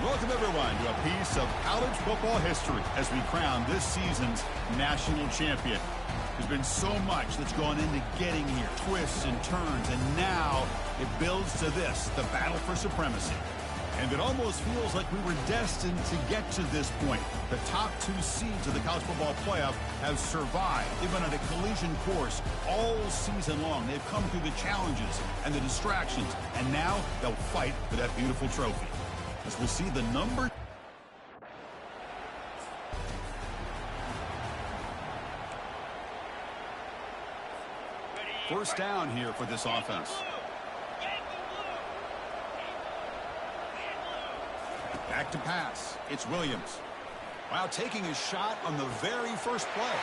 Welcome, everyone, to a piece of college football history as we crown this season's national champion. There's been so much that's gone into getting here, twists and turns, and now it builds to this, the battle for supremacy. And it almost feels like we were destined to get to this point. The top two seeds of the college football playoff have survived. They've been on a collision course all season long. They've come through the challenges and the distractions, and now they'll fight for that beautiful trophy. As we'll see the number. First down here for this offense. Back to pass. It's Williams. Wow, taking a shot on the very first play.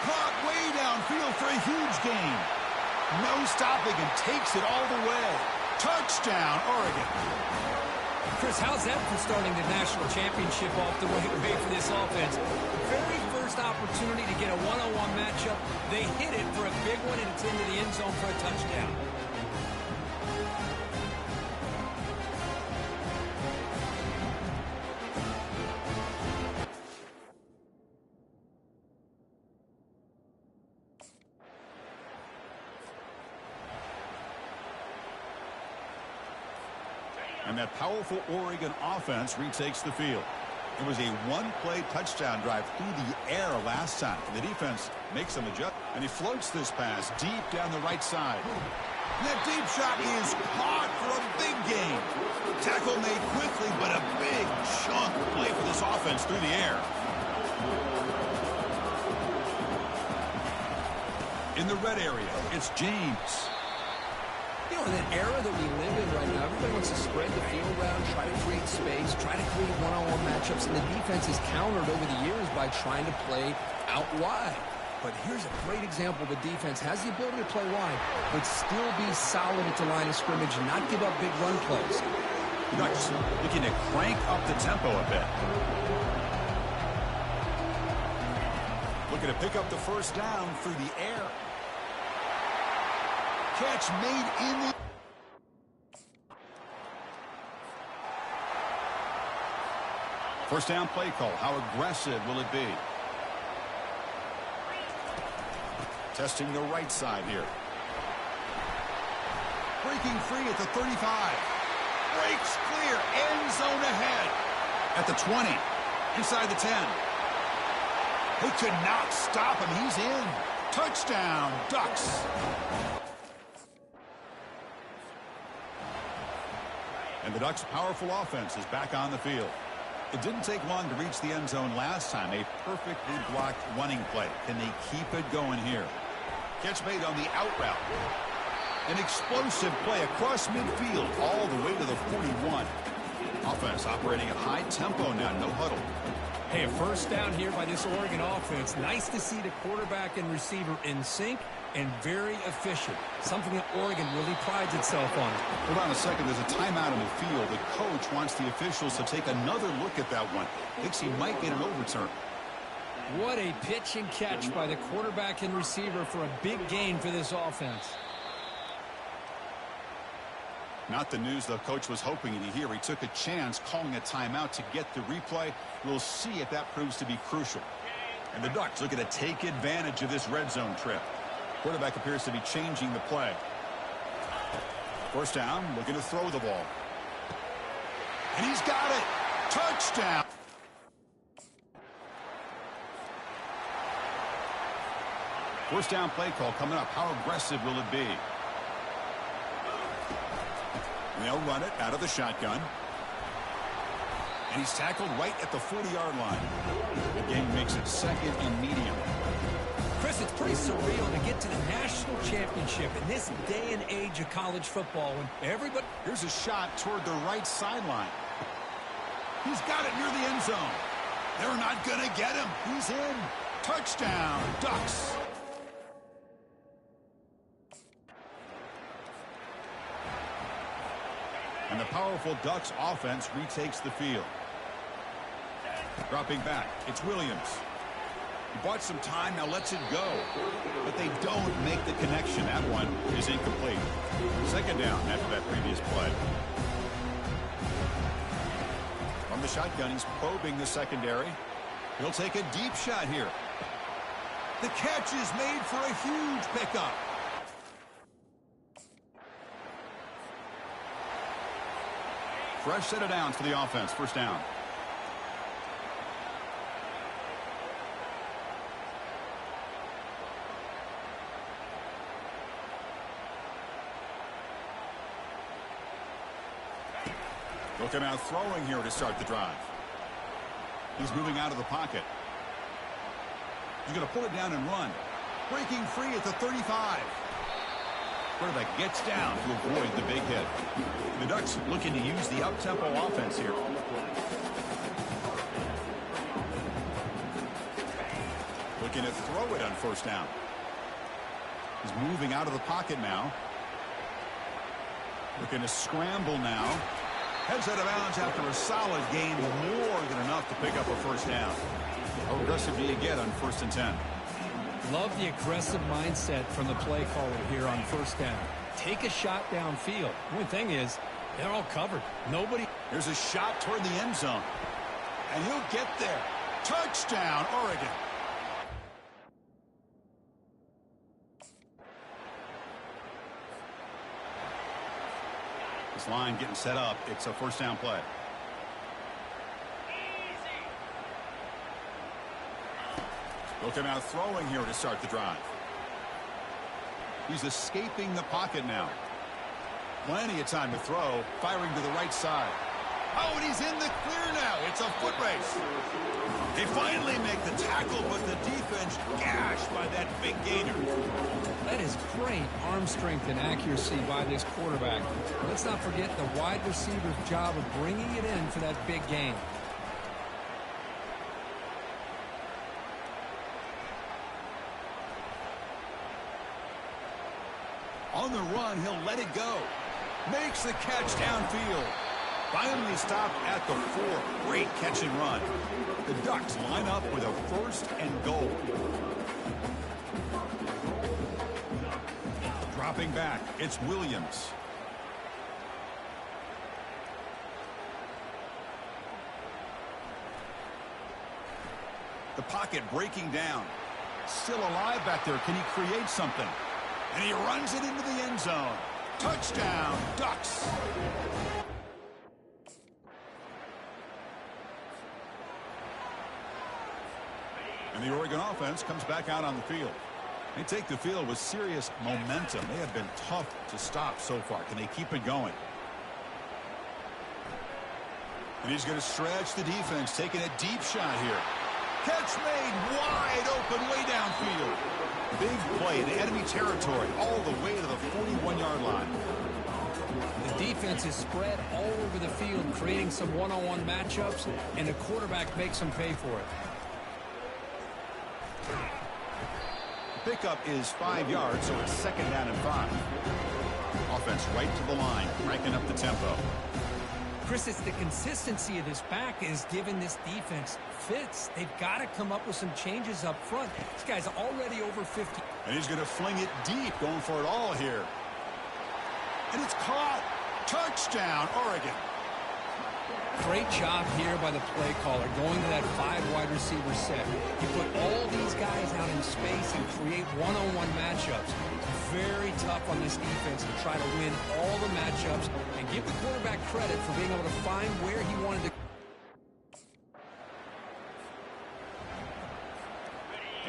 Caught way downfield for a huge gain. No stopping and takes it all the way. Touchdown, Oregon. Chris, how's that for starting the national championship off the right way for this offense? Very first opportunity to get a one-on-one matchup. They hit it for a big one, and it's into the end zone for a touchdown. And that powerful Oregon offense retakes the field. It was a one-play touchdown drive through the air last time. The defense makes some adjustments. And he floats this pass deep down the right side. And that deep shot is caught for a big gain. Tackle made quickly, but a big chunk play for this offense through the air. In the red area, it's James. You know, in that era that we live in right now, everybody wants to spread the field around, try to create space, try to create one-on-one matchups, and the defense is countered over the years by trying to play out wide. But here's a great example. The defense has the ability to play wide, but still be solid at the line of scrimmage and not give up big run plays. Ducks looking to crank up the tempo a bit. Looking to pick up the first down through the air. Catch made in the... First down play call. How aggressive will it be? Testing the right side here. Breaking free at the 35. Breaks clear. End zone ahead. At the 20. Inside the 10. They could not stop him. He's in. Touchdown, Ducks. And the Ducks' powerful offense is back on the field. It didn't take long to reach the end zone last time. A perfectly blocked running play. Can they keep it going here? Catch made on the out route. An explosive play across midfield all the way to the 41. Offense operating at high tempo now. No huddle. Hey, a first down here by this Oregon offense. Nice to see the quarterback and receiver in sync and very efficient. Something that Oregon really prides itself on. Hold on a second. There's a timeout in the field. The coach wants the officials to take another look at that one. Thinks he might get an overturn. What a pitch and catch by the quarterback and receiver for a big gain for this offense. Not the news the coach was hoping to hear. He took a chance calling a timeout to get the replay. We'll see if that proves to be crucial. And the Ducks looking to take advantage of this red zone trip. Quarterback appears to be changing the play. First down, looking to throw the ball. And he's got it. Touchdown. First down play call coming up. How aggressive will it be? And they'll run it out of the shotgun. And he's tackled right at the 40-yard line. The game makes it second and medium. Chris, it's pretty surreal to get to the national championship in this day and age of college football when everybody... Here's a shot toward the right sideline. He's got it near the end zone. They're not going to get him. He's in. Touchdown, Ducks. And the powerful Ducks offense retakes the field. Dropping back, it's Williams. He bought some time, now lets it go. But they don't make the connection. That one is incomplete. Second down after that previous play. From the shotgun, he's probing the secondary. He'll take a deep shot here. The catch is made for a huge pickup. Fresh set of downs for the offense. First down. Look him out throwing here to start the drive. He's moving out of the pocket. He's going to pull it down and run. Breaking free at the 35. Quarterback gets down to avoid the big hit. The Ducks looking to use the up-tempo offense here. Looking to throw it on first down. He's moving out of the pocket now. Looking to scramble now. Heads out of bounds after a solid gain, more than enough to pick up a first down. How aggressive do you get on 1st and 10? Love the aggressive mindset from the play caller here on first down. Take a shot downfield. The only thing is, they're all covered. Nobody. Here's a shot toward the end zone. And he'll get there. Touchdown, Oregon. This line getting set up. It's a first down play. Look him out throwing here to start the drive. He's escaping the pocket now. Plenty of time to throw. Firing to the right side. Oh, and he's in the clear now. It's a foot race. They finally make the tackle, but the defense gashed by that big gainer. That is great arm strength and accuracy by this quarterback. Let's not forget the wide receiver's job of bringing it in for that big gain. On the run, he'll let it go. Makes the catch downfield. Finally stopped at the 4. Great catch and run. The Ducks line up with a 1st and goal. Dropping back, it's Williams. The pocket breaking down. Still alive back there. Can he create something? And he runs it into the end zone. Touchdown, Ducks. And the Oregon offense comes back out on the field. They take the field with serious momentum. They have been tough to stop so far. Can they keep it going? And he's going to stretch the defense, taking a deep shot here. Catch made wide open way downfield. Big play in enemy territory all the way to the 41-yard line. The defense is spread all over the field, creating some one-on-one matchups, and the quarterback makes them pay for it. The pickup is 5 yards, so it's 2nd down and 5. Offense right to the line, cranking up the tempo. Chris, it's the consistency of this back is giving this defense fits. They've got to come up with some changes up front. This guy's already over 50. And he's going to fling it deep, going for it all here. And it's caught. Touchdown, Oregon. Great job here by the play caller, going to that 5 wide receiver set. You put all these guys out in space and create one-on-one matchups. Very tough on this defense to try to win all the matchups and give the quarterback credit for being able to find where he wanted to.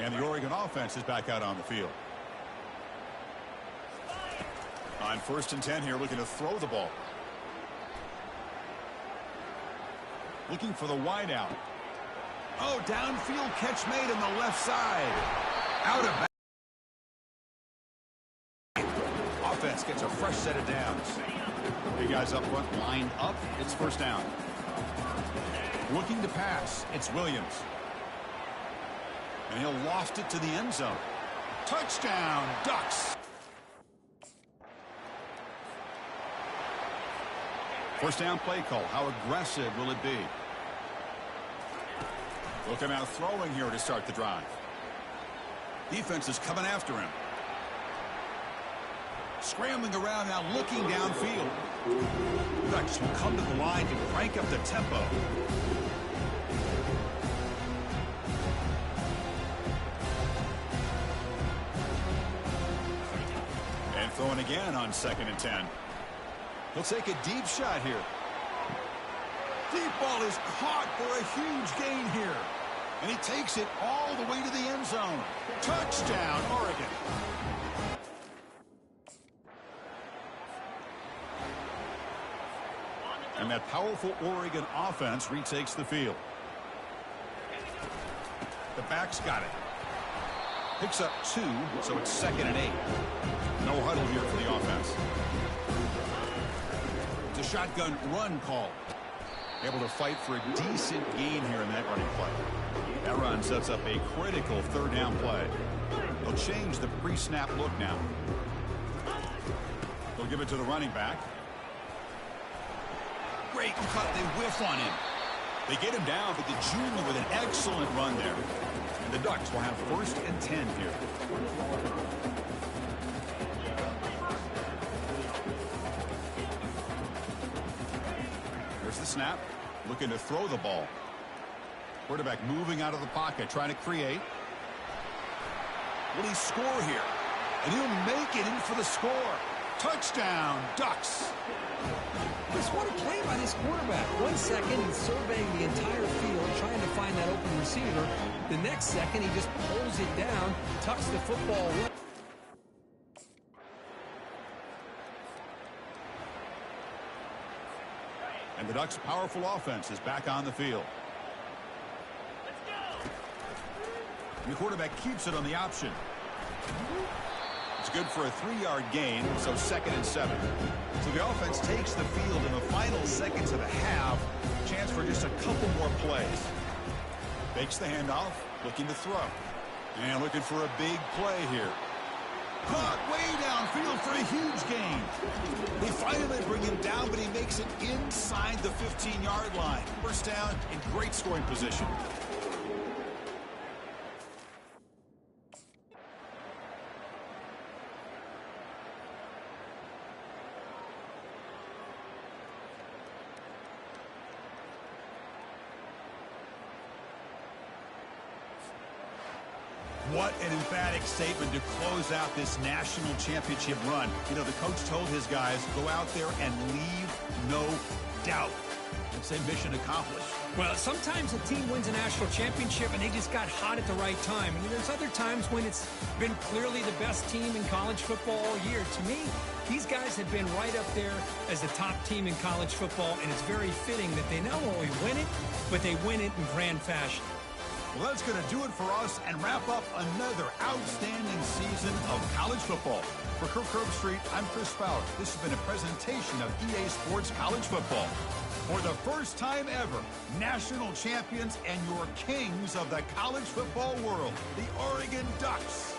And the Oregon offense is back out on the field. On 1st and 10 here, looking to throw the ball. Looking for the wide out. Oh, downfield catch made on the left side. Out of bounds. Offense gets a fresh set of downs. You guys up front lined up. It's 1st down. Looking to pass. It's Williams. And he'll loft it to the end zone. Touchdown, Ducks. 1st down play call. How aggressive will it be? Look him out throwing here to start the drive. Defense is coming after him. Scrambling around now, looking downfield. The Ducks who come to the line to crank up the tempo. And throwing again on 2nd and 10. He'll take a deep shot here. Deep ball is caught for a huge gain here. And he takes it all the way to the end zone. Touchdown, Oregon. And that powerful Oregon offense retakes the field. The back's got it. Picks up 2, so it's 2nd and 8. No huddle here for the offense. It's a shotgun run call. Able to fight for a decent gain here in that running play. That run sets up a critical 3rd down play. They'll change the pre-snap look now. They'll give it to the running back. Great cut. They whiff on him. They get him down, but the junior with an excellent run there. And the Ducks will have 1st and 10 here. There's the snap. Looking to throw the ball. Quarterback moving out of the pocket, trying to create. Will he score here? And he'll make it in for the score. Touchdown, Ducks. Just what a play by this quarterback. 1 second, he's surveying the entire field, trying to find that open receiver. The next second, he just pulls it down, tucks the football away. And the Ducks' powerful offense is back on the field. The quarterback keeps it on the option. It's good for a 3-yard gain, so 2nd and 7. So the offense takes the field in the final seconds of the half. Chance for just a couple more plays. Fakes the handoff, looking to throw. And looking for a big play here. Caught way downfield for a huge gain. They finally bring him down, but he makes it inside the 15-yard line. 1st down in great scoring position. What an emphatic statement to close out this national championship run. You know, the coach told his guys, go out there and leave no doubt. I'd say mission accomplished. Well, sometimes a team wins a national championship and they just got hot at the right time. And there's other times when it's been clearly the best team in college football all year. To me, these guys have been right up there as the top team in college football, and it's very fitting that they not only win it, but they win it in grand fashion. Well, that's going to do it for us and wrap up another outstanding season of college football. For Kirk Herbstreit, I'm Chris Fowler. This has been a presentation of EA Sports College Football. For the first time ever, national champions and your kings of the college football world, the Oregon Ducks.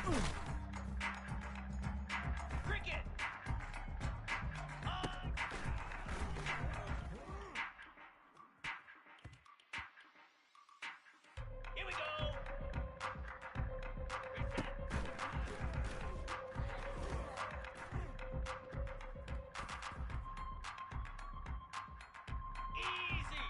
Cricket! Here we go! Reset! Easy!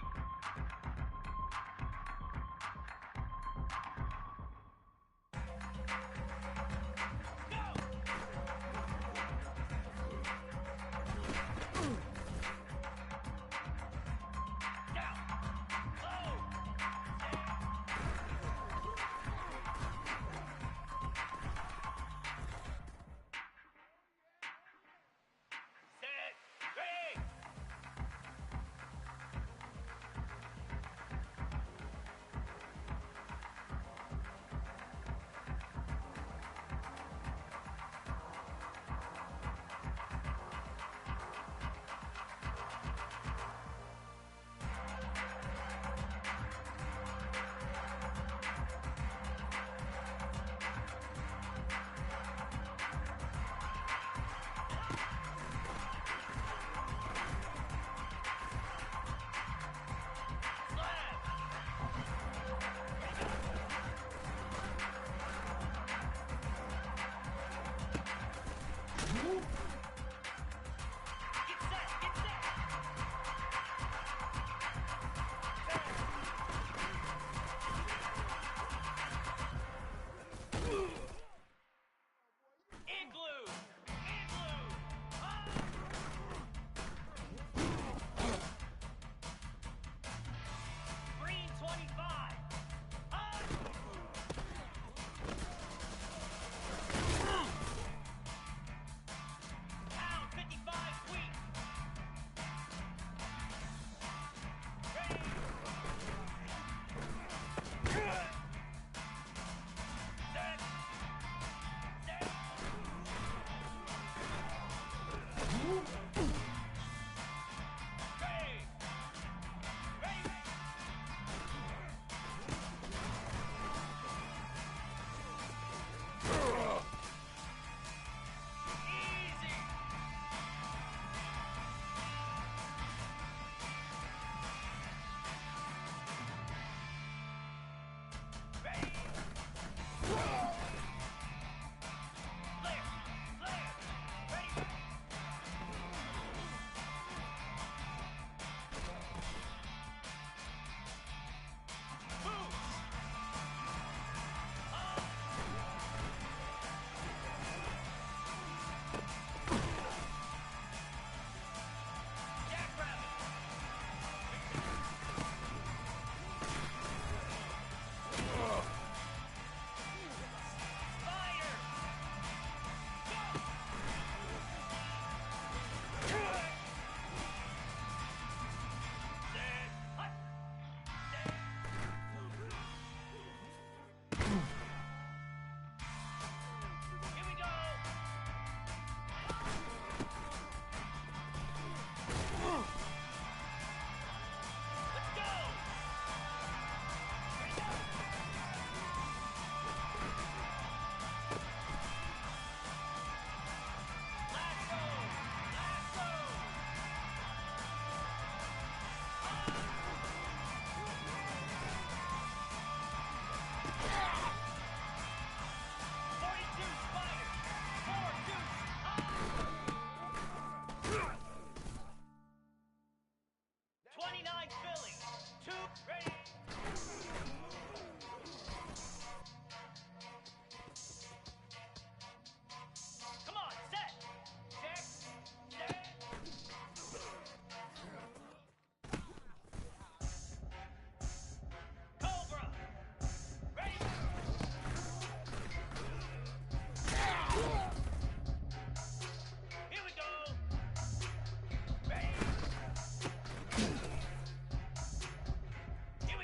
Igloo! Igloo! Green 25! Pound 55 sweet! Ready! Set! Set! Ready! Ready! Easy! Ready! Clear! Clear! Ready! Move! Jackrabbit! Fire! Set! Hut! Set! Here we go! Let's go! Here we go! Lasso! Lasso! 42 spiders! 4 deuce! 29 Phillies! 2 ready! Come on, set! Check! Set! Cobra! Ready! Here we go! Ready! Here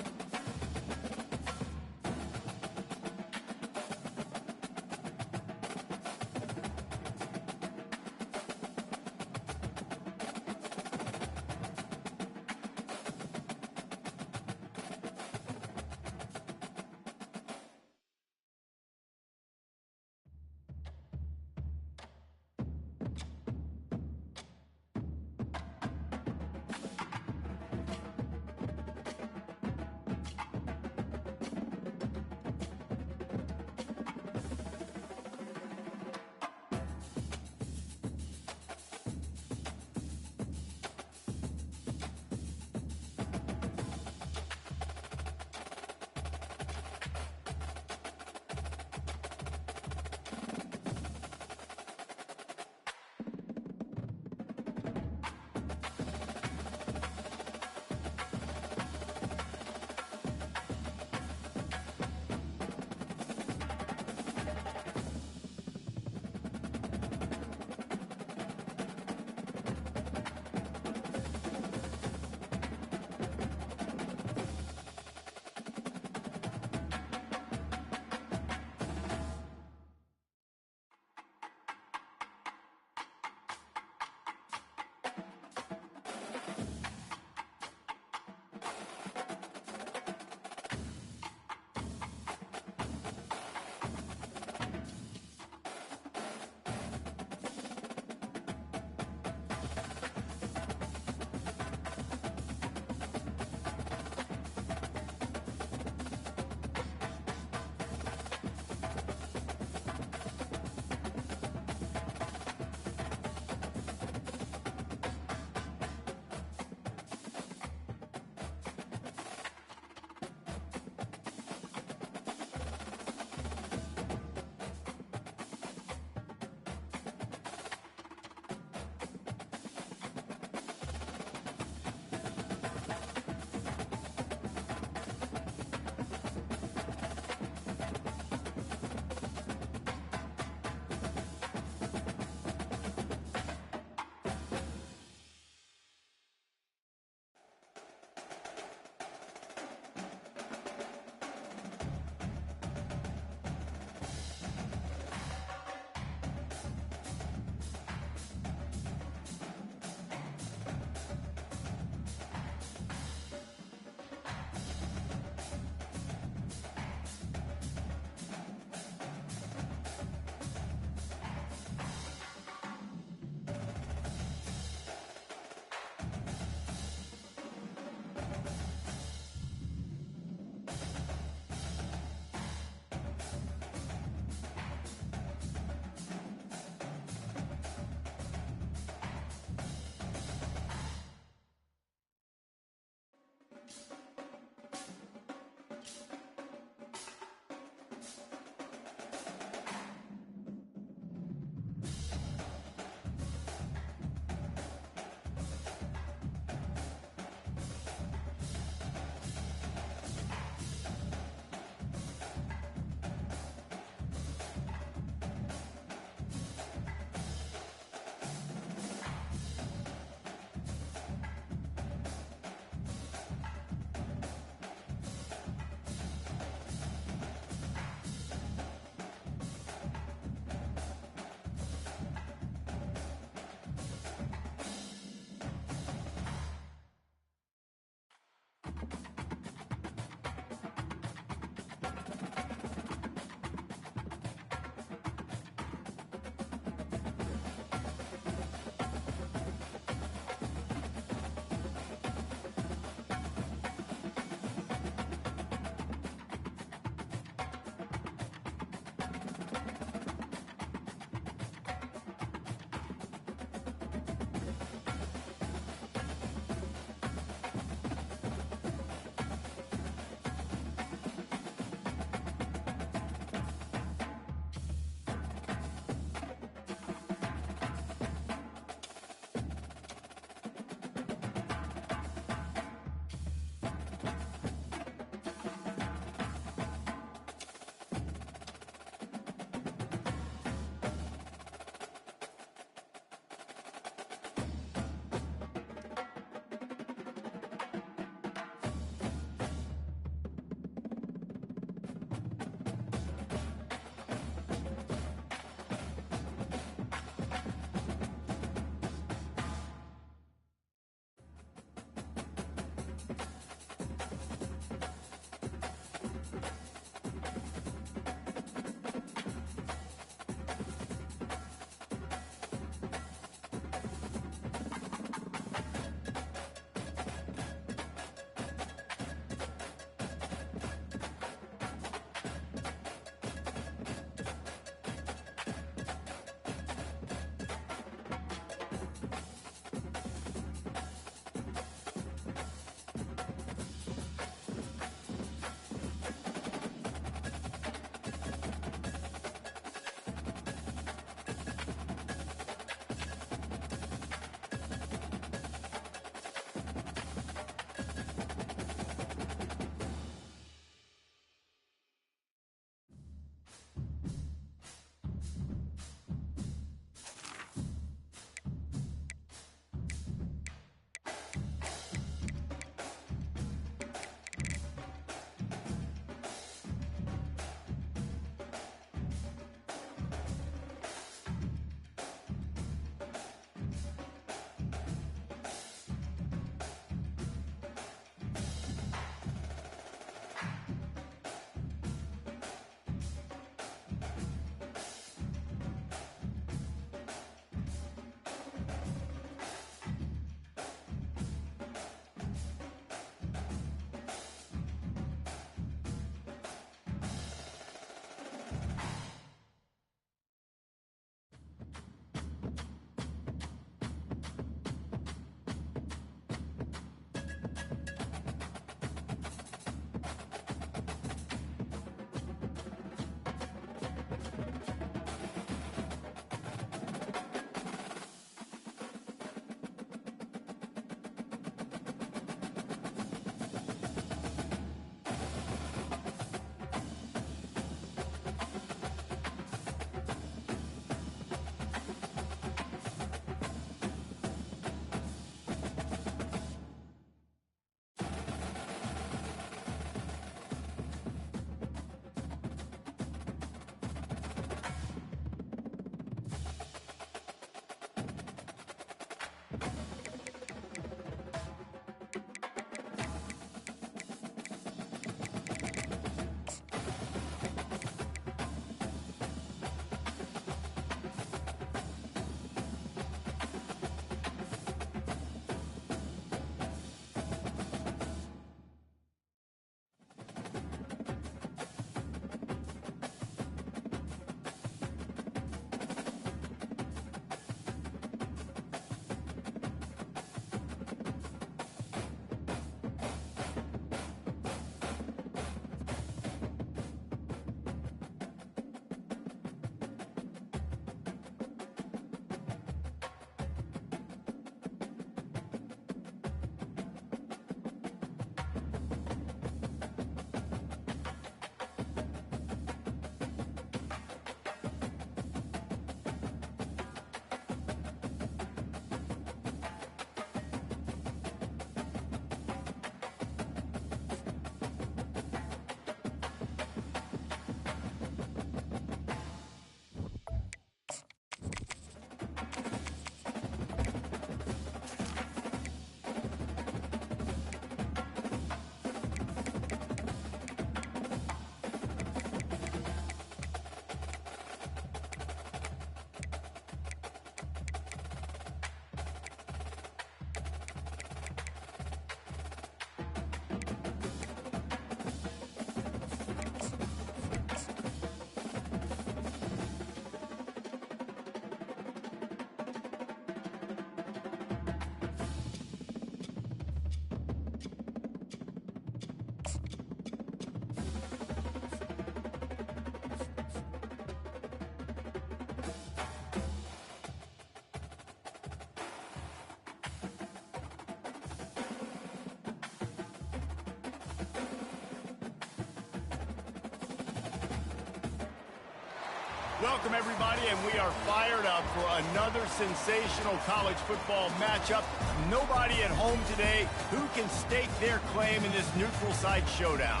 Welcome, everybody, and we are fired up for another sensational college football matchup. Nobody at home today who can stake their claim in this neutral site showdown.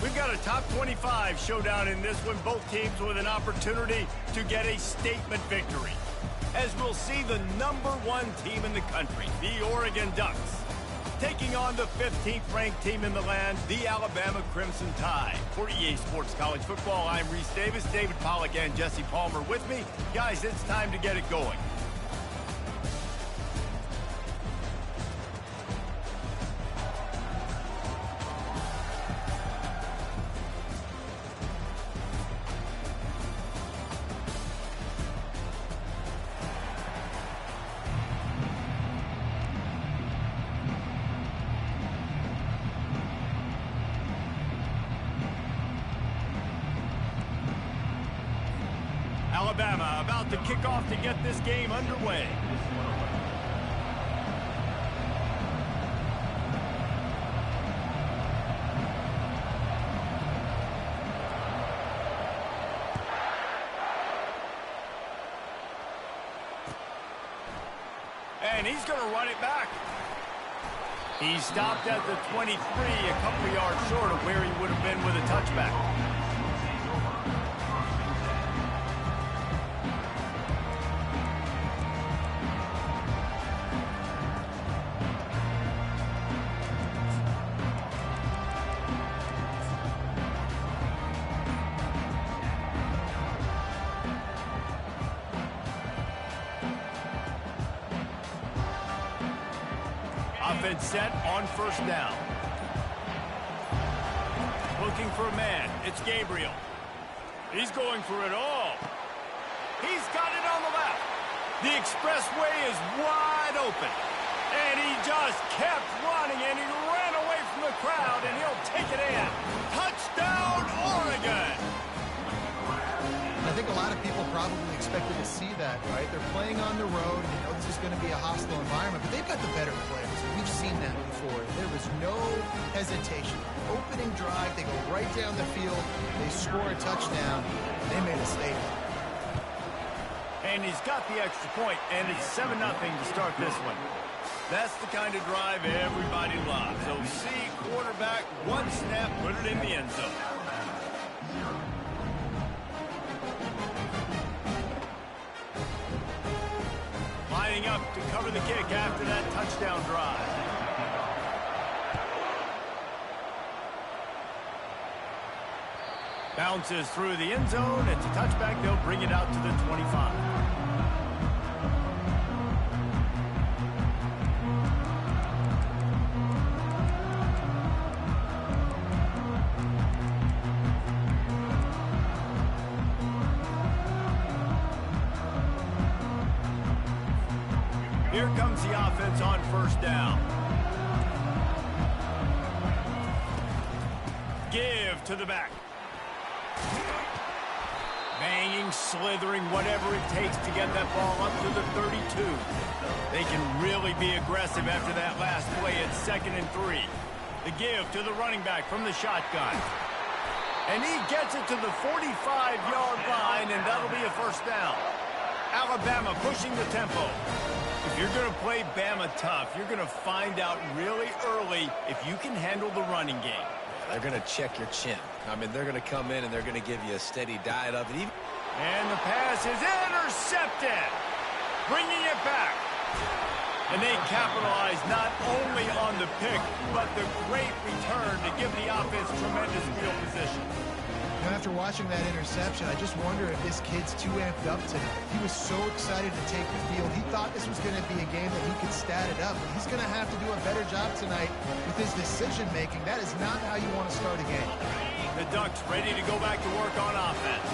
We've got a top 25 showdown in this one, both teams with an opportunity to get a statement victory. As we'll see the #1 team in the country, the Oregon Ducks, taking on the 15th ranked team in the land, the Alabama Crimson Tide. For EA Sports College Football, I'm Reese Davis, David Pollack, and Jesse Palmer with me. Guys, it's time to get it going. Alabama about to kick off to get this game underway. And he's going to run it back. He stopped at the 23, a couple yards short of where he would have been with a touchback. Offense set on first down. Looking for a man. It's Gabriel. He's going for it all. He's got it on the left. The expressway is wide open. And he just kept running, and he ran away from the crowd, and he'll take it in. Touchdown, Oregon! I think a lot of people probably expected to see that, right? They're playing on the road, and you know this is going to be a hostile environment, but they've got the better players. We've seen that before. There was no hesitation. Opening drive, they go right down the field, they score a touchdown, they made a statement. And he's got the extra point, and it's 7-0 to start this one. That's the kind of drive everybody loves. So see, quarterback, one snap, put it in the end zone. Lining up to cover the kick after that touchdown drive. Bounces through the end zone. It's a touchback. They'll bring it out to the 25. Here comes the offense on first down. Give to the back. Banging, slithering, whatever it takes to get that ball up to the 32. They can really be aggressive after that last play at 2nd and 3. The give to the running back from the shotgun. And he gets it to the 45-yard line, and that'll be a first down. Alabama pushing the tempo. If you're going to play Bama tough, you're going to find out really early if you can handle the running game. They're going to check your chin. I mean, they're going to come in and they're going to give you a steady diet of it. And the pass is intercepted. Bringing it back. And they capitalize not only on the pick, but the great return to give the offense tremendous field position. You know, after watching that interception, I just wonder if this kid's too amped up tonight. He was so excited to take the field. He thought this was going to be a game that he could stat it up, but he's going to have to do a better job tonight with his decision-making. That is not how you want to start a game. The Ducks ready to go back to work on offense.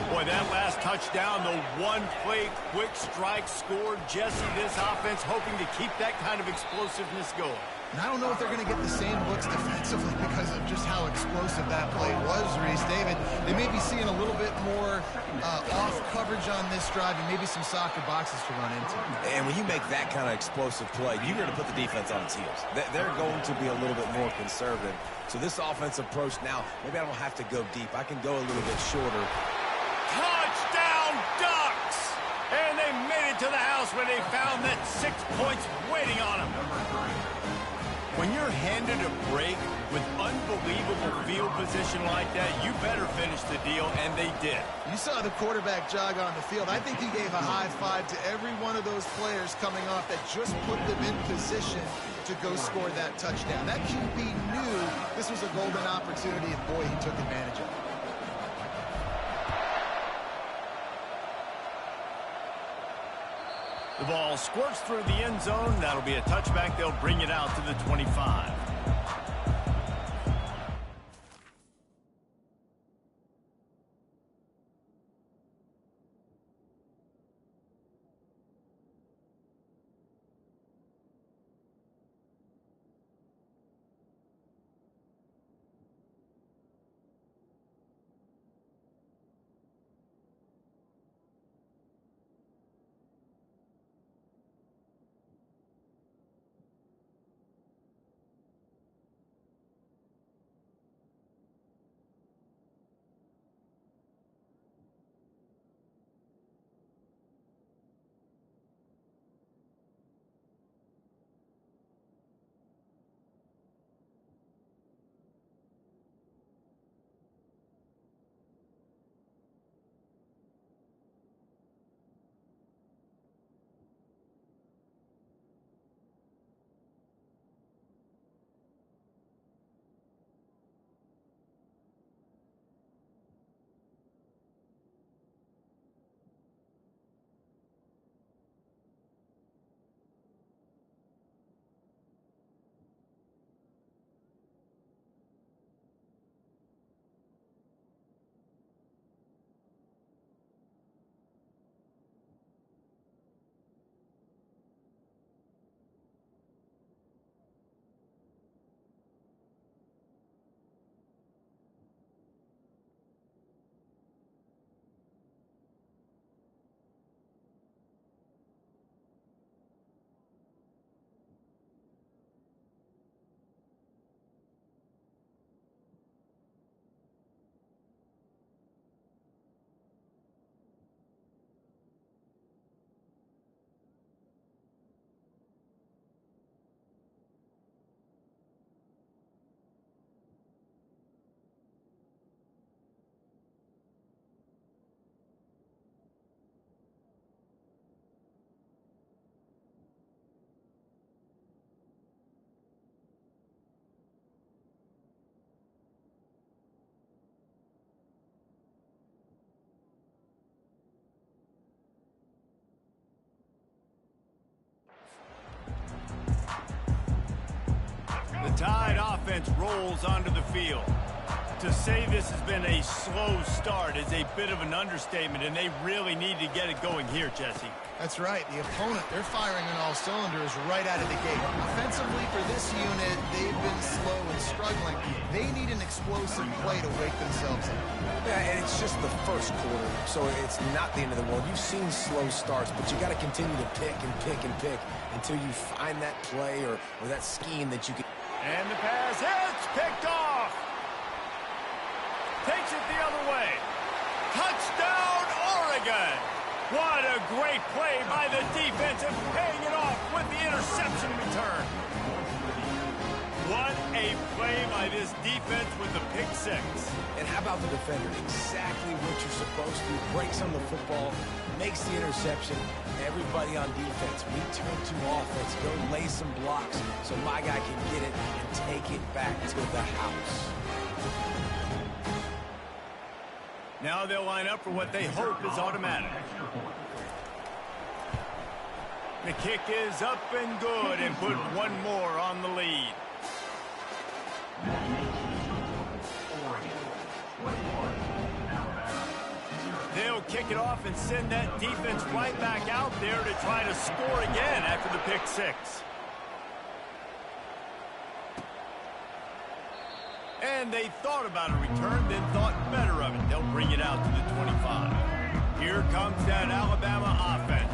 Boy, that last touchdown, the one-play quick strike scored. Jesse, this offense hoping to keep that kind of explosiveness going. And I don't know if they're going to get the same looks defensively because of just how explosive that play was, Reese. David, they may be seeing a little bit more off coverage on this drive and maybe some softer boxes to run into. And when you make that kind of explosive play, you're going to put the defense on its heels. They're going to be a little bit more conservative. So this offensive approach now, maybe I don't have to go deep. I can go a little bit shorter. Touchdown! where they found that 6 points waiting on them. When you're handed a break with unbelievable field position like that, you better finish the deal, and they did. You saw the quarterback jog on the field. I think he gave a high five to every one of those players coming off that just put them in position to go score that touchdown. That QB knew this was a golden opportunity, and boy, he took advantage of it. The ball squirts through the end zone. That'll be a touchback. They'll bring it out to the 25. The Tide offense rolls onto the field. To say this has been a slow start is a bit of an understatement, and they really need to get it going here, Jesse. That's right. The opponent, they're firing on all cylinders right out of the gate. Offensively, for this unit, they've been slow and struggling. They need an explosive play to wake themselves up. Yeah, and it's just the first quarter, so it's not the end of the world. You've seen slow starts, but you got to continue to pick and pick and pick until you find that play or that scheme that you can. And the pass hits, picked off. Takes it the other way. Touchdown, Oregon. What a great play by the defense and paying it off with the interception return. What a play by this defense with the pick six. And how about the defender? Exactly what you're supposed to. Breaks on the football, makes the interception. Everybody on defense, we turn to offense. Go lay some blocks so my guy can get it and take it back to the house. Now they'll line up for what they hope is automatic. The kick is up and good and put one more on the lead. They'll kick it off and send that defense right back out there to try to score again after the pick six. And they thought about a return, then thought better of it. They'll bring it out to the 25. Here comes that Alabama offense.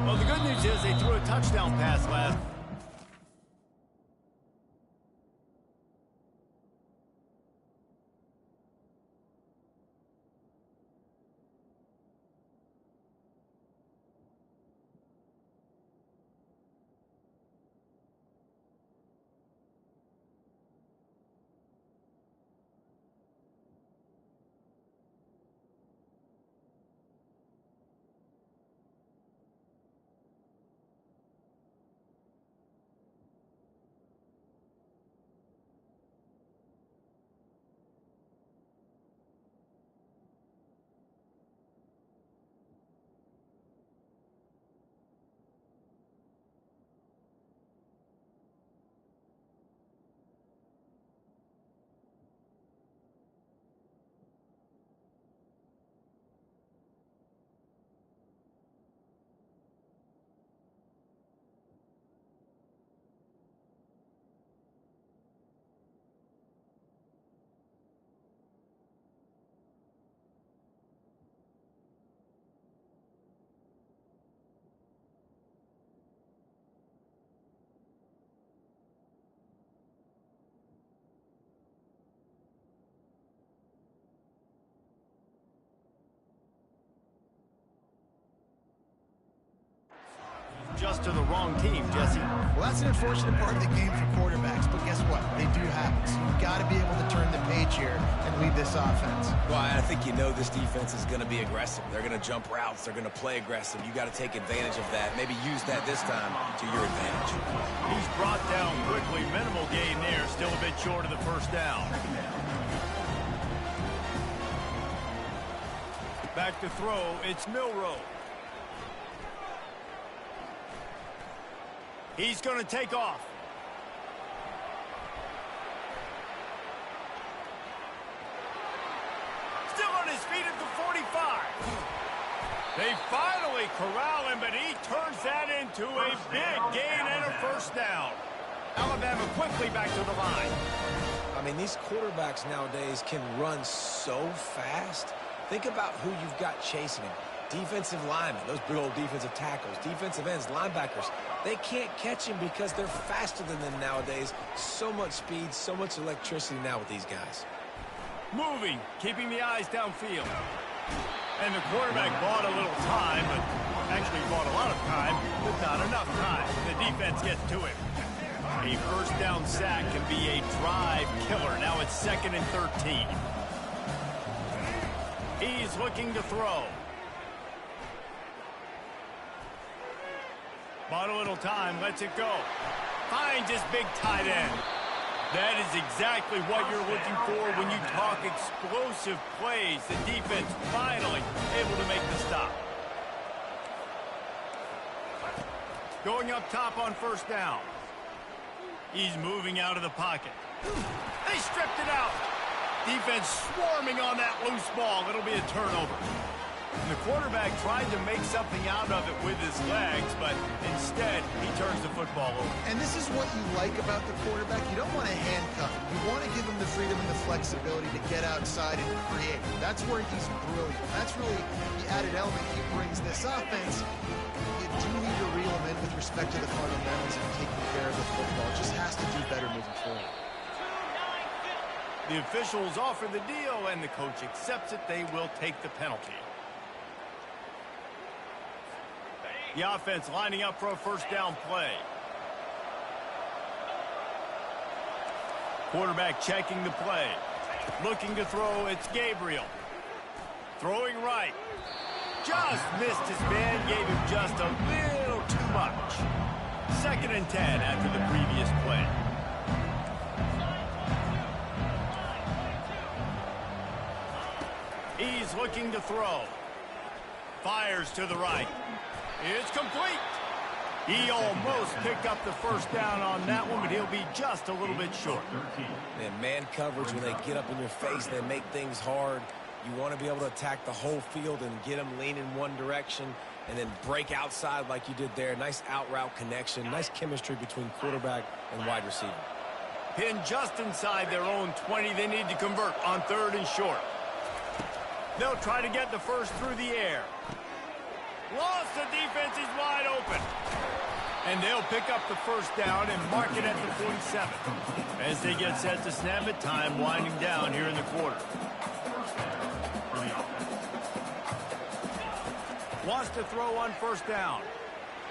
Well, the good news is they threw a touchdown pass last. adjust to the wrong team, Jesse. Well, that's an unfortunate part of the game for quarterbacks, but guess what? They do happen. So you've got to be able to turn the page here and lead this offense. Well, I think you know this defense is going to be aggressive. They're going to jump routes. They're going to play aggressive. You got to take advantage of that. Maybe use that this time to your advantage. He's brought down quickly. Minimal gain there. Still a bit short of the first down. Back to throw. It's Milroe. He's going to take off. Still on his feet at the 45. They finally corral him, but he turns that into a big gain and a first down. Alabama quickly back to the line. I mean, these quarterbacks nowadays can run so fast. Think about who you've got chasing him. Defensive linemen, those big old defensive tackles, defensive ends, linebackers. They can't catch him because they're faster than them nowadays. So much speed, so much electricity now with these guys. Moving, keeping the eyes downfield. And the quarterback bought a little time, but actually bought a lot of time, but not enough time. The defense gets to him. A first down sack can be a drive killer. Now it's 2nd and 13. He's looking to throw. Bought a little time, lets it go. Finds his big tight end. That is exactly what you're looking for when you talk explosive plays. The defense finally able to make the stop. Going up top on first down. He's moving out of the pocket. They stripped it out. Defense swarming on that loose ball. It'll be a turnover. And the quarterback tried to make something out of it with his legs, but instead, he turns the football over. And this is what you like about the quarterback. You don't want to handcuff him. You want to give him the freedom and the flexibility to get outside and create. That's where he's brilliant. That's really the added element he brings this offense. You do need to reel him in with respect to the fundamentals and taking care of the football. Just has to do better moving forward. The officials offer the deal, and the coach accepts it. They will take the penalty. The offense lining up for a first down play. Quarterback checking the play. Looking to throw, it's Gabriel. Throwing right. Just missed his man, gave him just a little too much. 2nd and 10 after the previous play. He's looking to throw. Fires to the right. It's complete. He almost picked up the first down on that one, but he'll be just a little bit short. Man coverage, when they get up in your face, they make things hard. You want to be able to attack the whole field and get them leaning one direction and then break outside like you did there. Nice out route connection, nice chemistry between quarterback and wide receiver. Pinned just inside their own 20. They need to convert on 3rd and short. They'll try to get the first through the air. Lost, the defense is wide open. And they'll pick up the first down and mark it at the 47. As they get set to snap it, time winding down here in the quarter. Wants to throw on first down.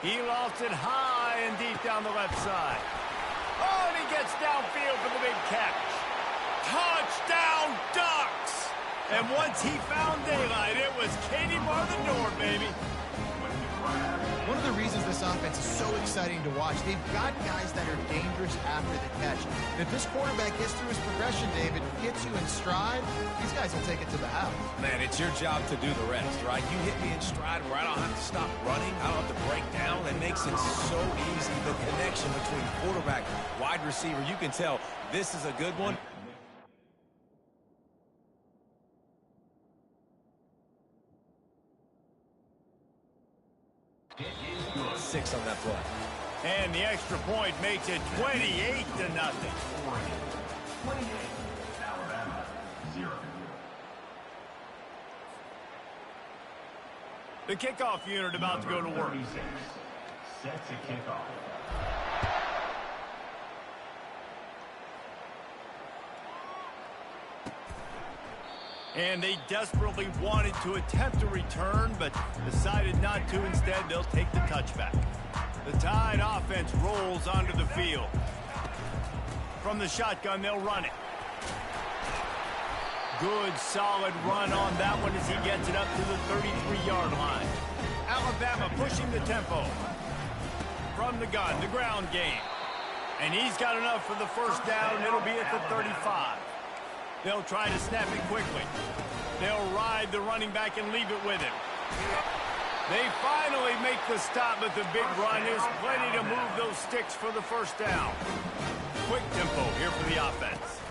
He lofts it high and deep down the left side. Oh, and he gets downfield for the big catch. Touchdown, Ducks! And once he found daylight, it was Katie bar the door, baby. One of the reasons this offense is so exciting to watch, they've got guys that are dangerous after the catch. And if this quarterback gets through his progression, David, gets you in stride, these guys will take it to the house. Man, it's your job to do the rest, right? You hit me in stride where I don't have to stop running. I don't have to break down. It makes it so easy. The connection between quarterback, wide receiver, you can tell this is a good one. 6 on that play. And the extra point makes it 28-0. The kickoff unit about to go to work. Set to kick off. And they desperately wanted to attempt a return, but decided not to. Instead, they'll take the touchback. The Tide offense rolls onto the field. From the shotgun, they'll run it. Good, solid run on that one as he gets it up to the 33-yard line. Alabama pushing the tempo. From the gun, the ground game. And he's got enough for the first down. It'll be at the 35. They'll try to snap it quickly. They'll ride the running back and leave it with him. They finally make the stop at the big run. There's plenty to move those sticks for the first down. Quick tempo here for the offense.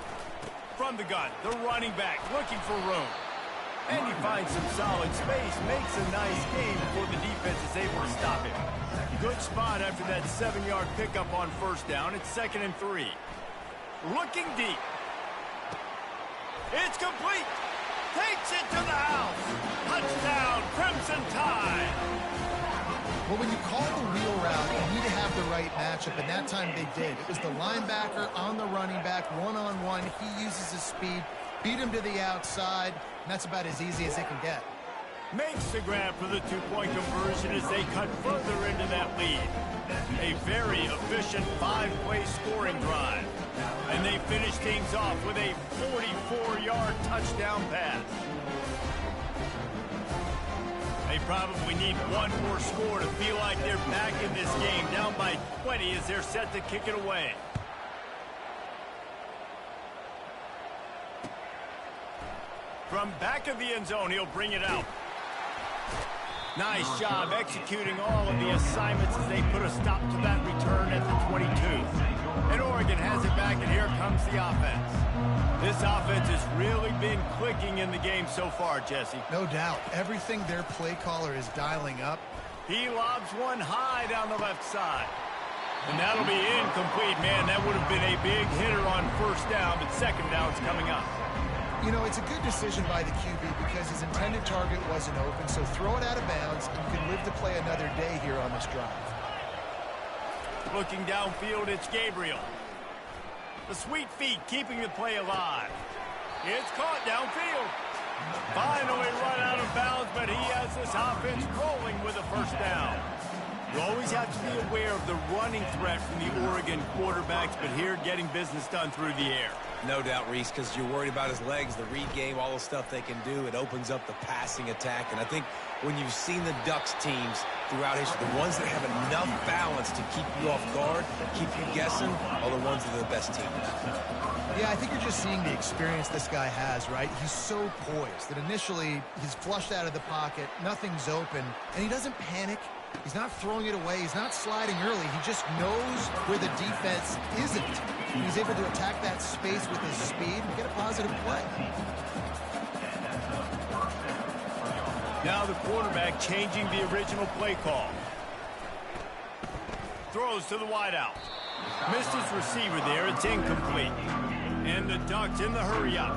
From the gun, the running back looking for room. And he finds some solid space, makes a nice gain before the defense is able to stop him. Good spot after that 7-yard pickup on first down. It's 2nd and 3. Looking deep. It's complete. Takes it to the house. Touchdown, Crimson Tide. Well, when you call the wheel route, you need to have the right matchup, and that time they did. It was the linebacker on the running back, one-on-one. He uses his speed, beat him to the outside, and that's about as easy as it can get. Makes the grab for the two-point conversion as they cut further into that lead. A very efficient 5-play scoring drive. And they finish things off with a 44-yard touchdown pass. They probably need one more score to feel like they're back in this game, down by 20 as they're set to kick it away. From back of the end zone, he'll bring it out. Nice job executing all of the assignments as they put a stop to that return at the 22. And Oregon has it back, and here comes the offense. This offense has really been clicking in the game so far, Jesse. No doubt. Everything their play caller is dialing up. He lobs one high down the left side. And that'll be incomplete, man. That would have been a big hitter on first down, but second down's coming up. You know, it's a good decision by the QB because his intended target wasn't open, so throw it out of bounds, and you can live to play another day here on this drive. Looking downfield, it's Gabriel. The sweet feet keeping the play alive. It's caught downfield. Finally run out of bounds, but he has this offense rolling with a first down. You always have to be aware of the running threat from the Oregon quarterbacks, but here getting business done through the air. No doubt, Reese, because you're worried about his legs, the read game, all the stuff they can do. It opens up the passing attack. And I think when you've seen the Ducks teams throughout history, the ones that have enough balance to keep you off guard, keep you guessing, are the ones that are the best teams. Yeah, I think you're just seeing the experience this guy has, right? He's so poised that initially he's flushed out of the pocket, nothing's open, and he doesn't panic. He's not throwing it away. He's not sliding early. He just knows where the defense isn't. He's able to attack that space with his speed and get a positive play. Now the quarterback changing the original play call. Throws to the wideout. Missed his receiver there. It's incomplete. And the Ducks in the hurry-up.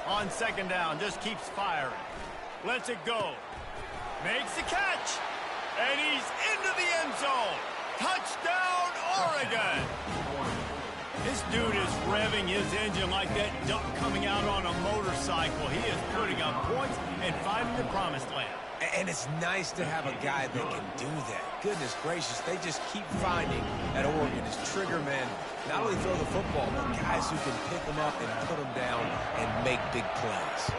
On second down, just keeps firing. Lets it go. Makes the catch. And he's into the end zone. Touchdown, Oregon. This dude is revving his engine like that duck coming out on a motorcycle. He is putting up points and finding the promised land. And it's nice to have a guy that can do that. Goodness gracious, they just keep finding at Oregon as trigger men. Not only throw the football, but guys who can pick them up and put them down and make big plays.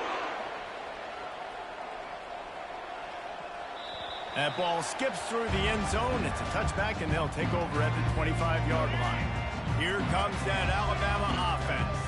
That ball skips through the end zone. It's a touchback, and they'll take over at the 25-yard line. Here comes that Alabama offense.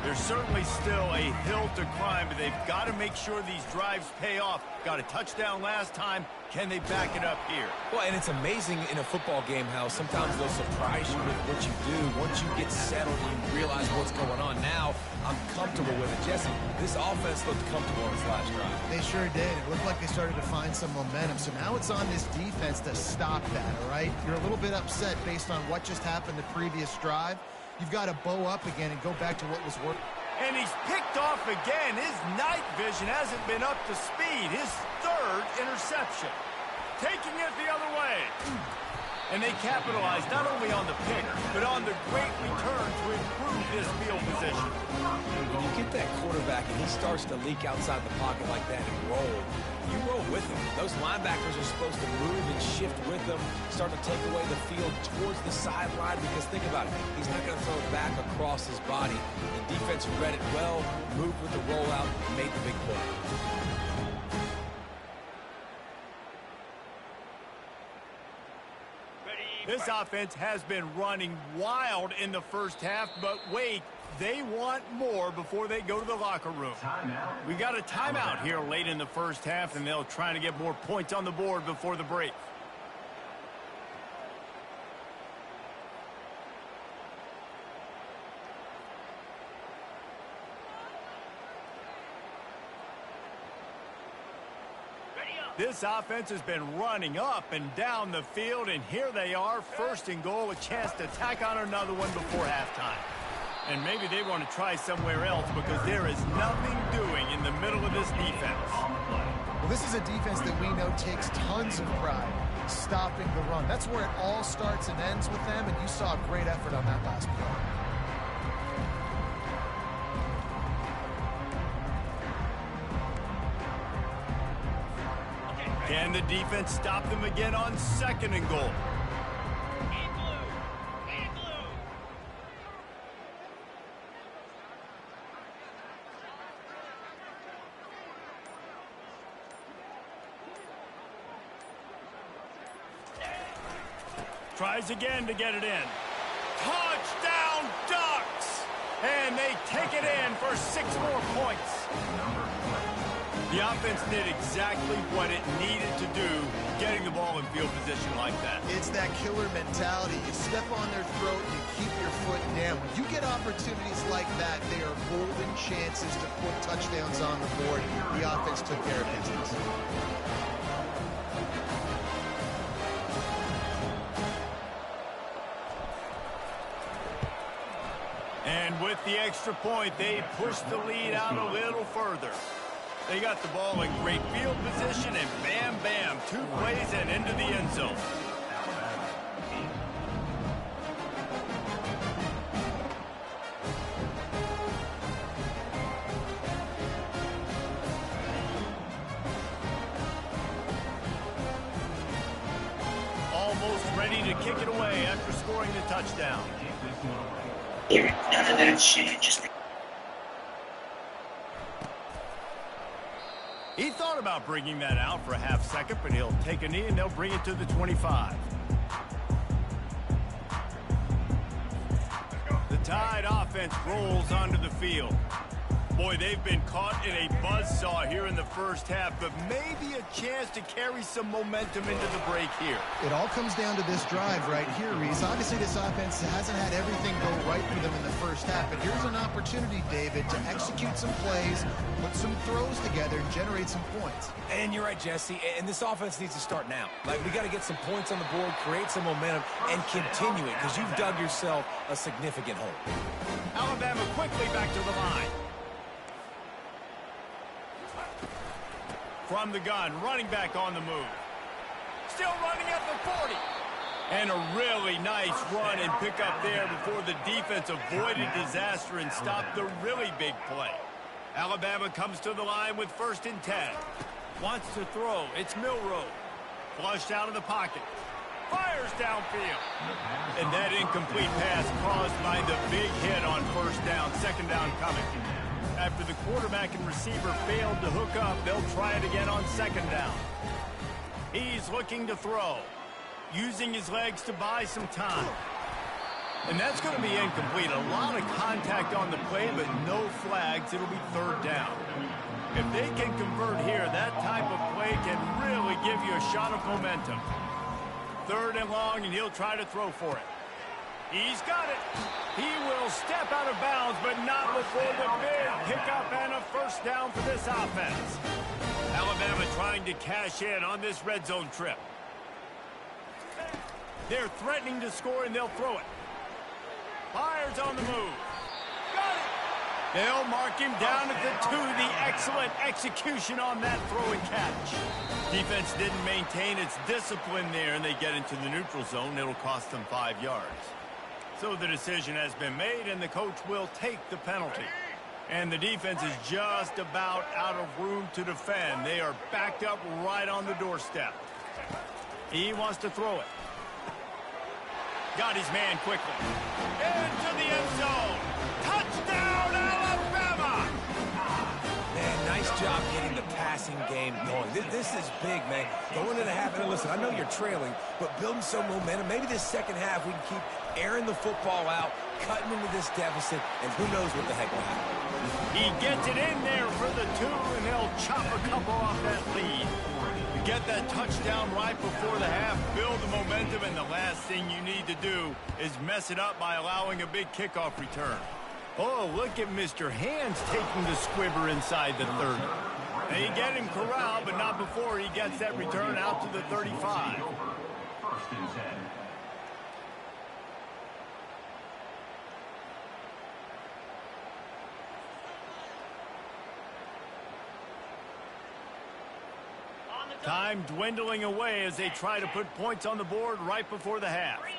There's certainly still a hill to climb, but they've got to make sure these drives pay off. Got a touchdown last time. Can they back it up here? Well, and it's amazing in a football game how sometimes they'll surprise you with what you do. Once you get settled, you realize what's going on. Now, I'm comfortable with it. Jesse, this offense looked comfortable on this last drive. They sure did. It looked like they started to find some momentum. So now it's on this defense to stop that, all right? You're a little bit upset based on what just happened the previous drive. You've got to bow up again and go back to what was working. And he's picked off again. His night vision hasn't been up to speed. His third interception. taking it the other way. And they capitalize not only on the pick, but on the great return to improve this field position. When you get that quarterback and he starts to leak outside the pocket like that and roll, you roll with him. Those linebackers are supposed to move and shift with them, start to take away the field towards the sideline, because think about it, he's not going to throw it back across his body. The defense read it well, moved with the rollout, and made the big play. This offense has been running wild in the first half, but wait, they want more before they go to the locker room. We got a timeout here late in the first half, and they'll try to get more points on the board before the break. This offense has been running up and down the field, and here they are, first and goal, a chance to tack on another one before halftime. And maybe they want to try somewhere else because there is nothing doing in the middle of this defense. Well, this is a defense that we know takes tons of pride stopping the run. That's where it all starts and ends with them, and you saw a great effort on that last play. Can the defense stop them again on second and goal? Tries again to get it in. Touchdown Ducks! And they take it in for 6 more points. The offense did exactly what it needed to do, getting the ball in field position like that. It's that killer mentality. You step on their throat, you keep your foot down. When you get opportunities like that, they are golden chances to put touchdowns on the board. The offense took care of business. And with the extra point, they pushed the lead out a little further. They got the ball in great field position, and bam, bam, 2 plays and into the end zone. Almost ready to kick it away after scoring the touchdown. None of that shit, just... He thought about bringing that out for a half second, but he'll take a knee and they'll bring it to the 25. The Tide offense rolls onto the field. Boy, they've been caught in a buzzsaw here in the first half, but maybe a chance to carry some momentum into the break here. It all comes down to this drive right here, Reese. Obviously, this offense hasn't had everything go right for them in the first half, but here's an opportunity, David, to execute some plays, put some throws together, and generate some points. And you're right, Jesse, and this offense needs to start now. Like, we got to get some points on the board, create some momentum, and continue it, because you've dug yourself a significant hole. Alabama quickly back to the line. From the gun, running back on the move. Still running at the 40. And a really nice run and pick up there before the defense avoided disaster and stopped the really big play. Alabama comes to the line with 1st and 10. Wants to throw. It's Milroe. Flushed out of the pocket. Fires downfield. And that incomplete pass caused by the big hit on 1st down. 2nd down coming. After the quarterback and receiver failed to hook up, they'll try it again on 2nd down. He's looking to throw, using his legs to buy some time. And that's going to be incomplete. A lot of contact on the play, but no flags. It'll be 3rd down. If they can convert here, that type of play can really give you a shot of momentum. 3rd and long, and he'll try to throw for it. He's got it. He will step out of bounds, but not before the big pickup and a 1st down for this offense. Alabama trying to cash in on this red zone trip. They're threatening to score, and they'll throw it. Fires on the move. Got it. They'll mark him down at the 2. The excellent execution on that throw and catch. Defense didn't maintain its discipline there, and they get into the neutral zone. It'll cost them 5 yards. So the decision has been made, and the coach will take the penalty. And the defense is just about out of room to defend. They are backed up right on the doorstep. He wants to throw it. Got his man quickly. Into the end zone. Touchdown, Alabama! Man, nice job getting the passing game going. This is big, man. Going into the half, and listen, I know you're trailing, but building some momentum. Maybe this second half we can keep airing the football out, cutting into this deficit, and who knows what the heck will happen. He gets it in there for the 2, and they'll chop a couple off that lead. To get that touchdown right before the half, build the momentum, and the last thing you need to do is mess it up by allowing a big kickoff return. Oh, look at Mr. Hands taking the squibber inside the 30. They get him corralled, but not before he gets that return out to the 35. First and 10. Time dwindling away as they try to put points on the board right before the half. 3:25.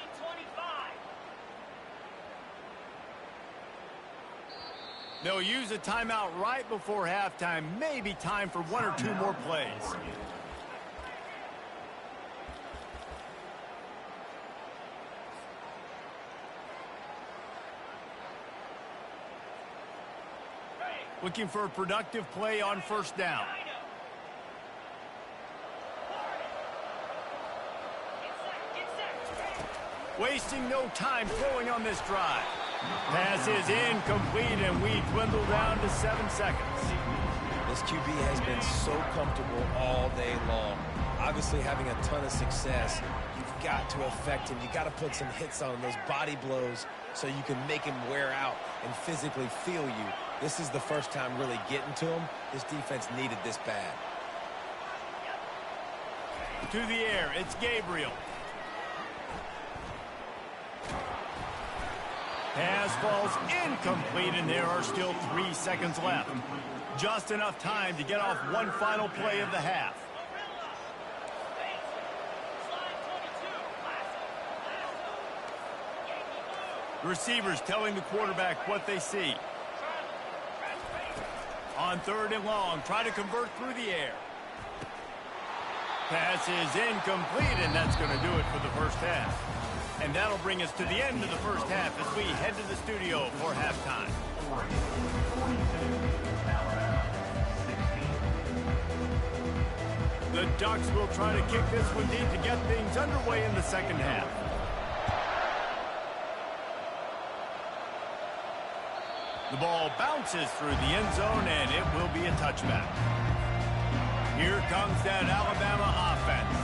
They'll use a timeout right before halftime. Maybe time for 1 or 2 more plays. Looking for a productive play on first down. Wasting no time throwing on this drive. Pass is incomplete, and we dwindle down to 7 seconds. This QB has been so comfortable all day long. Obviously having a ton of success. You've got to affect him. You've got to put some hits on him, those body blows, so you can make him wear out and physically feel you. This is the first time really getting to him. This defense needed this bad. To the air, it's Gabriel. Pass falls incomplete, and there are still 3 seconds left. Just enough time to get off one final play of the half. Receivers telling the quarterback what they see. On 3rd and long, try to convert through the air. Pass is incomplete, and that's going to do it for the first half. And that'll bring us to the end of the first half as we head to the studio for halftime. The Ducks will try to kick this one deep to get things underway in the second half. The ball bounces through the end zone, and it will be a touchback. Here comes that Alabama offense.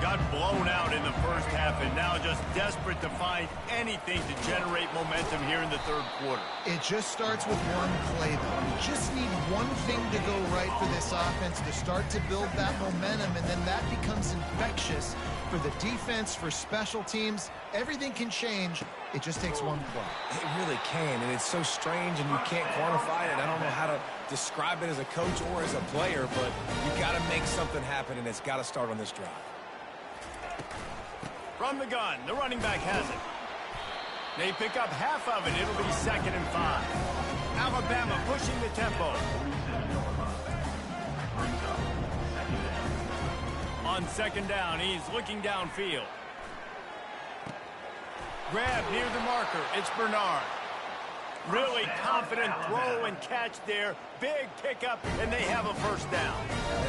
Got blown out in the first half, and now just desperate to find anything to generate momentum here in the 3rd quarter. It just starts with one play, though. You just need one thing to go right for this offense to start to build that momentum, and then that becomes infectious for the defense, for special teams. Everything can change. It just takes one play. It really can, and it's so strange, and you can't quantify it. I don't know how to describe it as a coach or as a player, but you got to make something happen, and it's got to start on this drive. From the gun, the running back has it. They pick up half of it. It'll be 2nd and 5. Alabama pushing the tempo. On 2nd down, he's looking downfield. Grab near the marker. It's Bernard. Really confident throw and catch there. Big pickup, and they have a first down.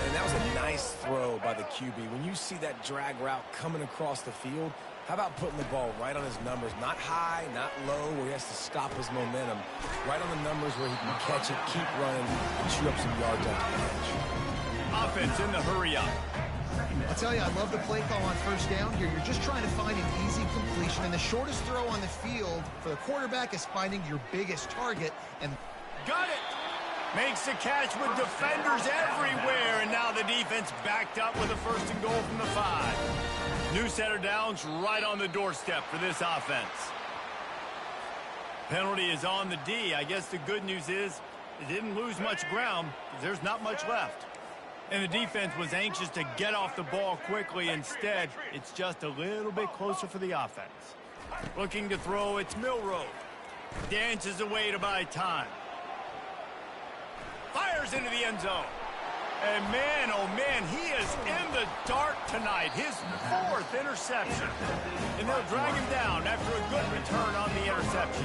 And that was a nice throw by the QB. When you see that drag route coming across the field, how about putting the ball right on his numbers? Not high, not low, where he has to stop his momentum. Right on the numbers where he can catch it, keep running, and chew up some yards after the catch. Offense in the hurry up. I'll tell you, I love the play call on first down here. You're just trying to find an easy completion, and the shortest throw on the field for the quarterback is finding your biggest target. And got it! Makes the catch with defenders everywhere, and now the defense backed up with a 1st and goal from the 5. New set of downs right on the doorstep for this offense. Penalty is on the D. I guess the good news is it didn't lose much ground. There's not much left. And the defense was anxious to get off the ball quickly. Instead, it's just a little bit closer for the offense. Looking to throw, it's Milroe. Dances away to buy time. Fires into the end zone. And man, oh man, he is in the dark tonight. His 4th interception. And they'll drag him down after a good return on the interception.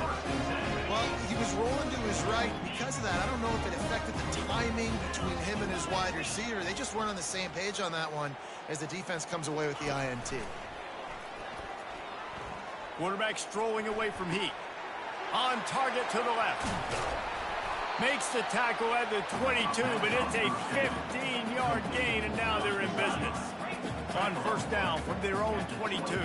Well, he was rolling to his right. Because of that, I don't know if it affected the timing between him and his wide receiver. They just weren't on the same page on that one as the defense comes away with the INT. Quarterback strolling away from Heat. On target to the left. Makes the tackle at the 22, but it's a 15-yard gain, and now they're in business. On first down from their own 22.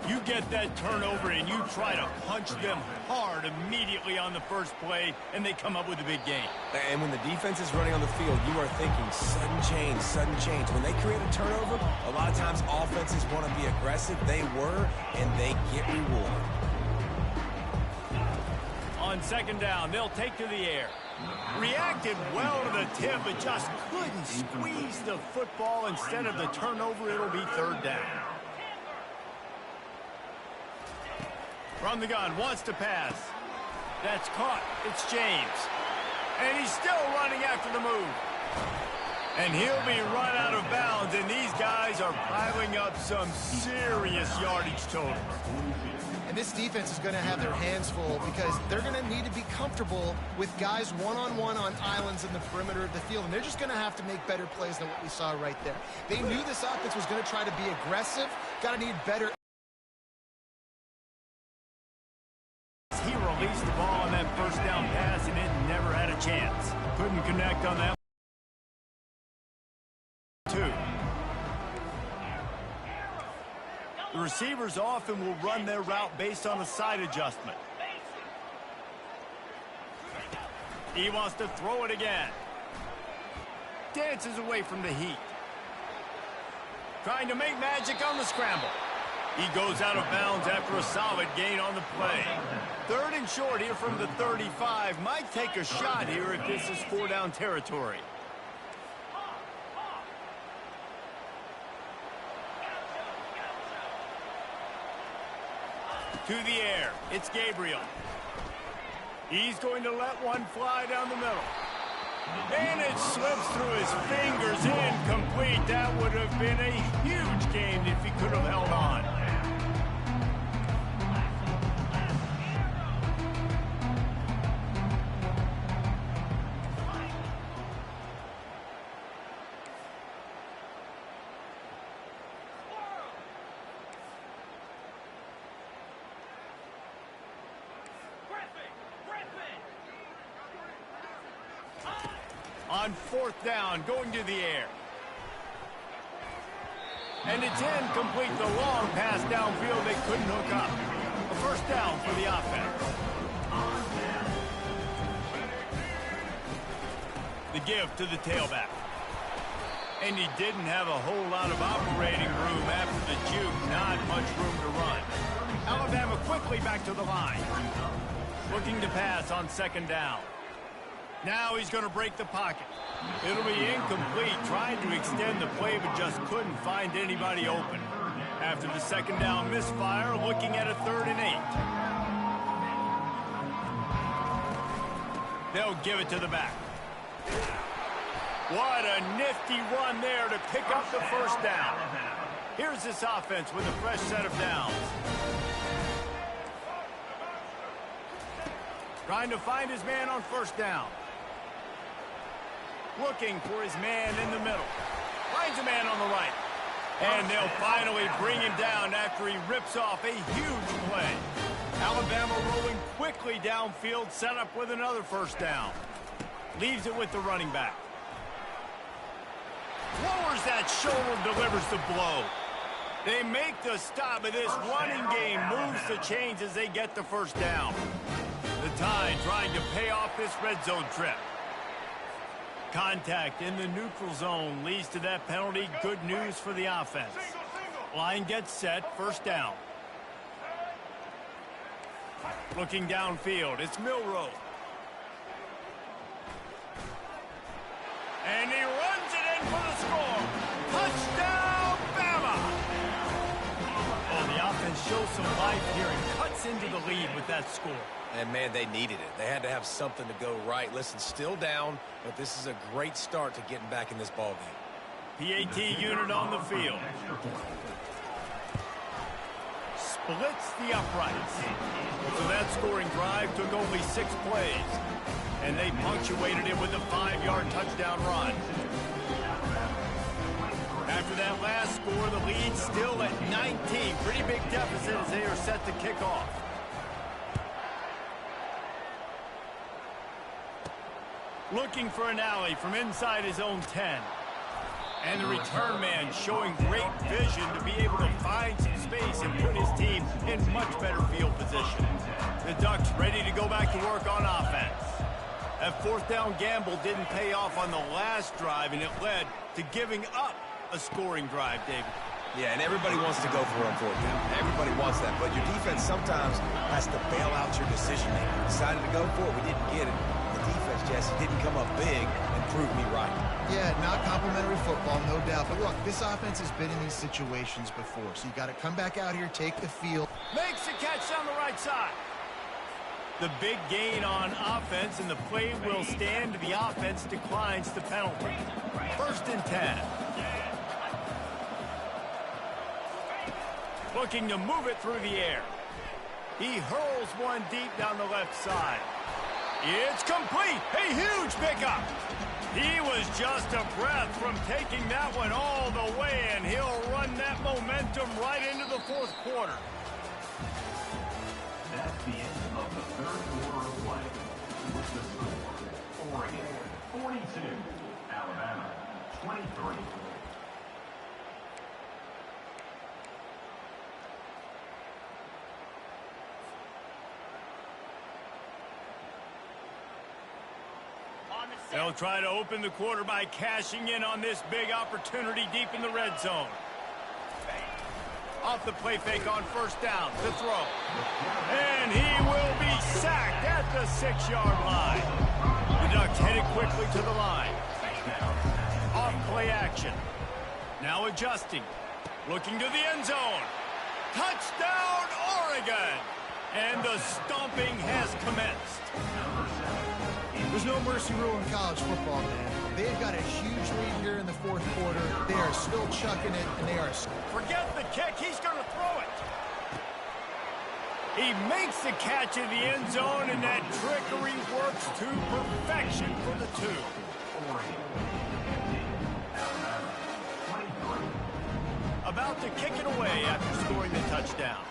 You get that turnover, and you try to punch them hard immediately on the first play, and they come up with a big gain. And when the defense is running on the field, you are thinking sudden change, sudden change. When they create a turnover, a lot of times offenses want to be aggressive. They were, and they get rewarded. On second down, they'll take to the air. Reacted well to the tip, but just couldn't squeeze the football. Instead of the turnover, it'll be third down. From the gun, wants to pass. That's caught. It's James. And he's still running after the move. And he'll be run out of bounds, and these guys are piling up some serious yardage totals. And this defense is going to have their hands full because they're going to need to be comfortable with guys one-on-one on islands in the perimeter of the field. And they're just going to have to make better plays than what we saw right there. They knew this offense was going to try to be aggressive. Got to need better. He released the ball on that first down pass, and it never had a chance. Couldn't connect on that. 2. The receivers often will run their route based on a side adjustment. He wants to throw it again. Dances away from the Heat. Trying to make magic on the scramble. He goes out of bounds after a solid gain on the play. 3rd and short here from the 35. Might take a shot here if this is 4-down territory. To the air, it's Gabriel. He's going to let one fly down the middle. And it slips through his fingers, incomplete. That would have been a huge gain if he could have held on. On 4th down, going to the air. And it's incomplete. The long pass downfield, they couldn't hook up. A first down for the offense. The give to the tailback. And he didn't have a whole lot of operating room after the juke. Not much room to run. Alabama quickly back to the line. Looking to pass on 2nd down. Now he's going to break the pocket. It'll be incomplete, trying to extend the play, but just couldn't find anybody open. After the 2nd down misfire, looking at a 3rd and 8. They'll give it to the back. What a nifty run there to pick up the first down. Here's this offense with a fresh set of downs. Trying to find his man on 1st down. Looking for his man in the middle. Finds a man on the right. And they'll finally bring him down after he rips off a huge play. Alabama rolling quickly downfield, set up with another 1st down. Leaves it with the running back. Lowers that shoulder, delivers the blow. They make the stop, but this running game moves the chains as they get the 1st down. The Tide trying to pay off this red zone trip. Contact in the neutral zone leads to that penalty. Good news for the offense. Line gets set, 1st down. Looking downfield, it's Milroe. And he runs it in for the score. Touchdown, Bama! Oh, the offense shows some life here and cuts into the lead with that score. And, man, they needed it. They had to have something to go right. Listen, still down, but this is a great start to getting back in this ball game. PAT unit on the field. Splits the uprights. So that scoring drive took only 6 plays. And they punctuated it with a 5-yard touchdown run. After that last score, the lead still at 19. Pretty big deficit as they are set to kick off. Looking for an alley from inside his own 10. And the return man showing great vision to be able to find some space and put his team in much better field position. The Ducks ready to go back to work on offense. That fourth down gamble didn't pay off on the last drive, and it led to giving up a scoring drive, David. Yeah, and everybody wants to go for it on fourth down. Everybody wants that, but your defense sometimes has to bail out your decision-making. We decided to go for it. We didn't get it. The defense, Jesse, didn't come up big and prove me right. Yeah, not complimentary football, no doubt. But look, this offense has been in these situations before, so you got to come back out here, take the field. Makes the catch down the right side. The big gain on offense, and the play will stand. The offense declines the penalty. 1st and 10. Looking to move it through the air. He hurls one deep down the left side. It's complete. A huge pickup. He was just a breath from taking that one all the way, and he'll run that momentum right into the 4th quarter. That's the end of the 3rd quarter of play. With the score, Oregon 42, Alabama 23. They'll try to open the quarter by cashing in on this big opportunity deep in the red zone. Off the play fake on 1st down to throw. And he will be sacked at the 6-yard line. The Ducks headed quickly to the line. Off play action. Now adjusting. Looking to the end zone. Touchdown, Oregon! And the stomping has commenced. There's no mercy rule in college football, man. They've got a huge lead here in the 4th quarter. They are still chucking it, and they are... Forget the kick. He's going to throw it. He makes the catch in the end zone, and that trickery works to perfection for the 2. About to kick it away after scoring the touchdown.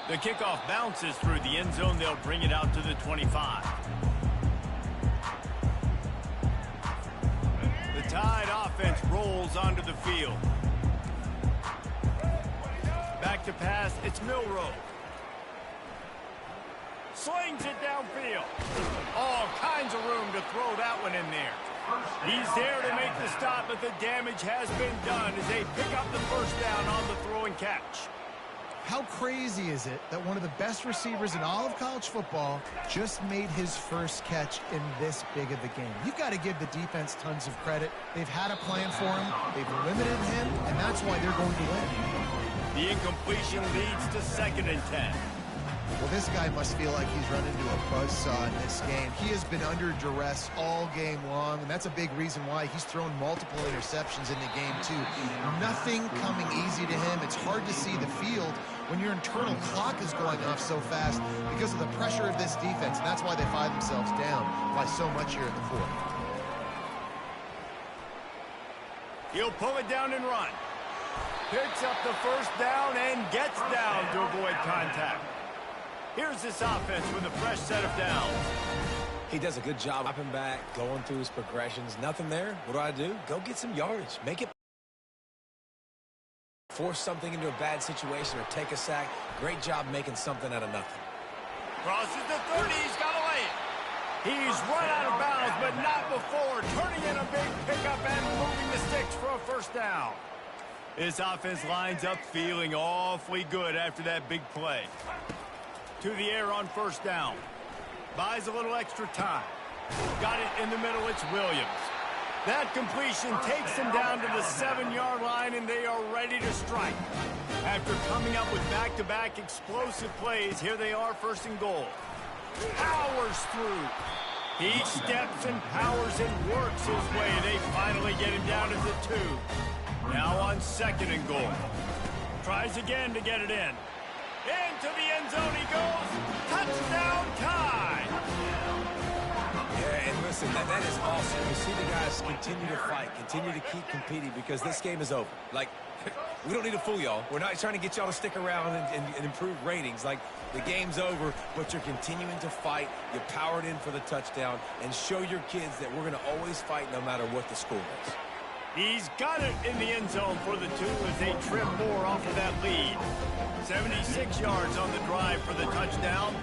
The kickoff bounces through the end zone. They'll bring it out to the 25. The Tide offense rolls onto the field. Back to pass, it's Milroe. Slings it downfield. All kinds of room to throw that one in there. He's there to make the stop, but the damage has been done as they pick up the 1st down on the throw and catch. How crazy is it that one of the best receivers in all of college football just made his first catch in this big of a game? You've got to give the defense tons of credit. They've had a plan for him. They've limited him, and that's why they're going to win. The incompletion leads to 2nd and 10. Well, this guy must feel like he's run into a buzzsaw in this game. He has been under duress all game long, and that's a big reason why he's thrown multiple interceptions in the game, too. Nothing coming easy to him. It's hard to see the field when your internal clock is going off so fast because of the pressure of this defense, and that's why they find themselves down by so much here in the 4th. He'll pull it down and run. Picks up the 1st down and gets down to avoid contact. Here's this offense with a fresh set of downs. He does a good job hopping back, going through his progressions. Nothing there. What do? Go get some yardage. Make it. Force something into a bad situation or take a sack. Great job making something out of nothing. Crosses the 30. He's got to lay it. He's run out of bounds, but not before. Turning in a big pickup and moving the sticks for a first down. This offense lines up feeling awfully good after that big play. To the air on first down. Buys a little extra time. Got it in the middle. It's Williams. That completion takes them down to the 7-yard line, and they are ready to strike. After coming up with back-to-back explosive plays, here they are, first and goal. Powers through. He steps and powers and works his way. They finally get him down to the 2. Now on second and goal. Tries again to get it in. Into the end zone he goes. Touchdown tie. Yeah, and listen, that is awesome. You see the guys continue to fight, continue to keep competing because this game is over. Like, we don't need to fool y'all. We're not trying to get y'all to stick around and improve ratings. Like, the game's over, but you're continuing to fight. You powered in for the touchdown and show your kids that we're going to always fight no matter what the score is. He's got it in the end zone for the 2 as they trim more off of that lead. 76 yards on the drive for the touchdown.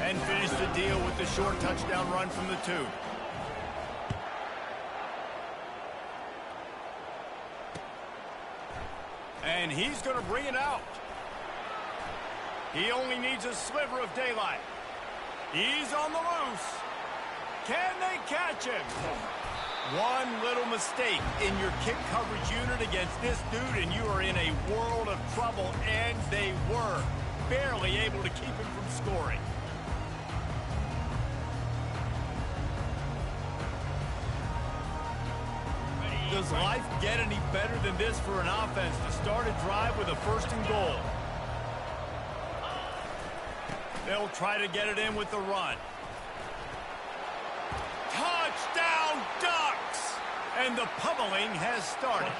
And finish the deal with the short touchdown run from the 2. And he's going to bring it out. He only needs a sliver of daylight. He's on the loose. Can they catch him? One little mistake in your kick coverage unit against this dude, and you are in a world of trouble, and they were barely able to keep him from scoring. Does life get any better than this for an offense to start a drive with a first and goal? They'll try to get it in with the run. Touchdown Ducks! And the pummeling has started.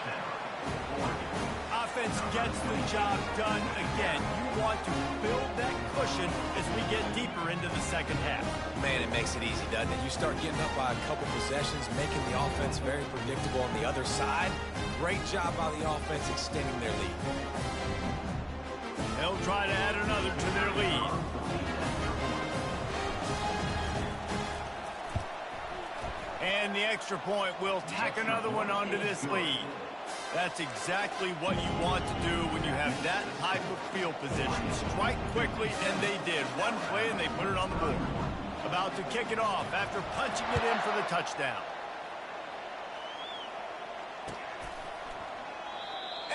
Offense gets the job done again. You want to build that cushion as we get deeper into the second half. Man, it makes it easy, doesn't it? You start getting up by a couple possessions, making the offense very predictable on the other side. Great job by the offense extending their lead. They'll try to add another to their lead. And the extra point will tack another one onto this lead. That's exactly what you want to do when you have that type of field position. Strike quickly, and they did. One play, and they put it on the board. About to kick it off after punching it in for the touchdown.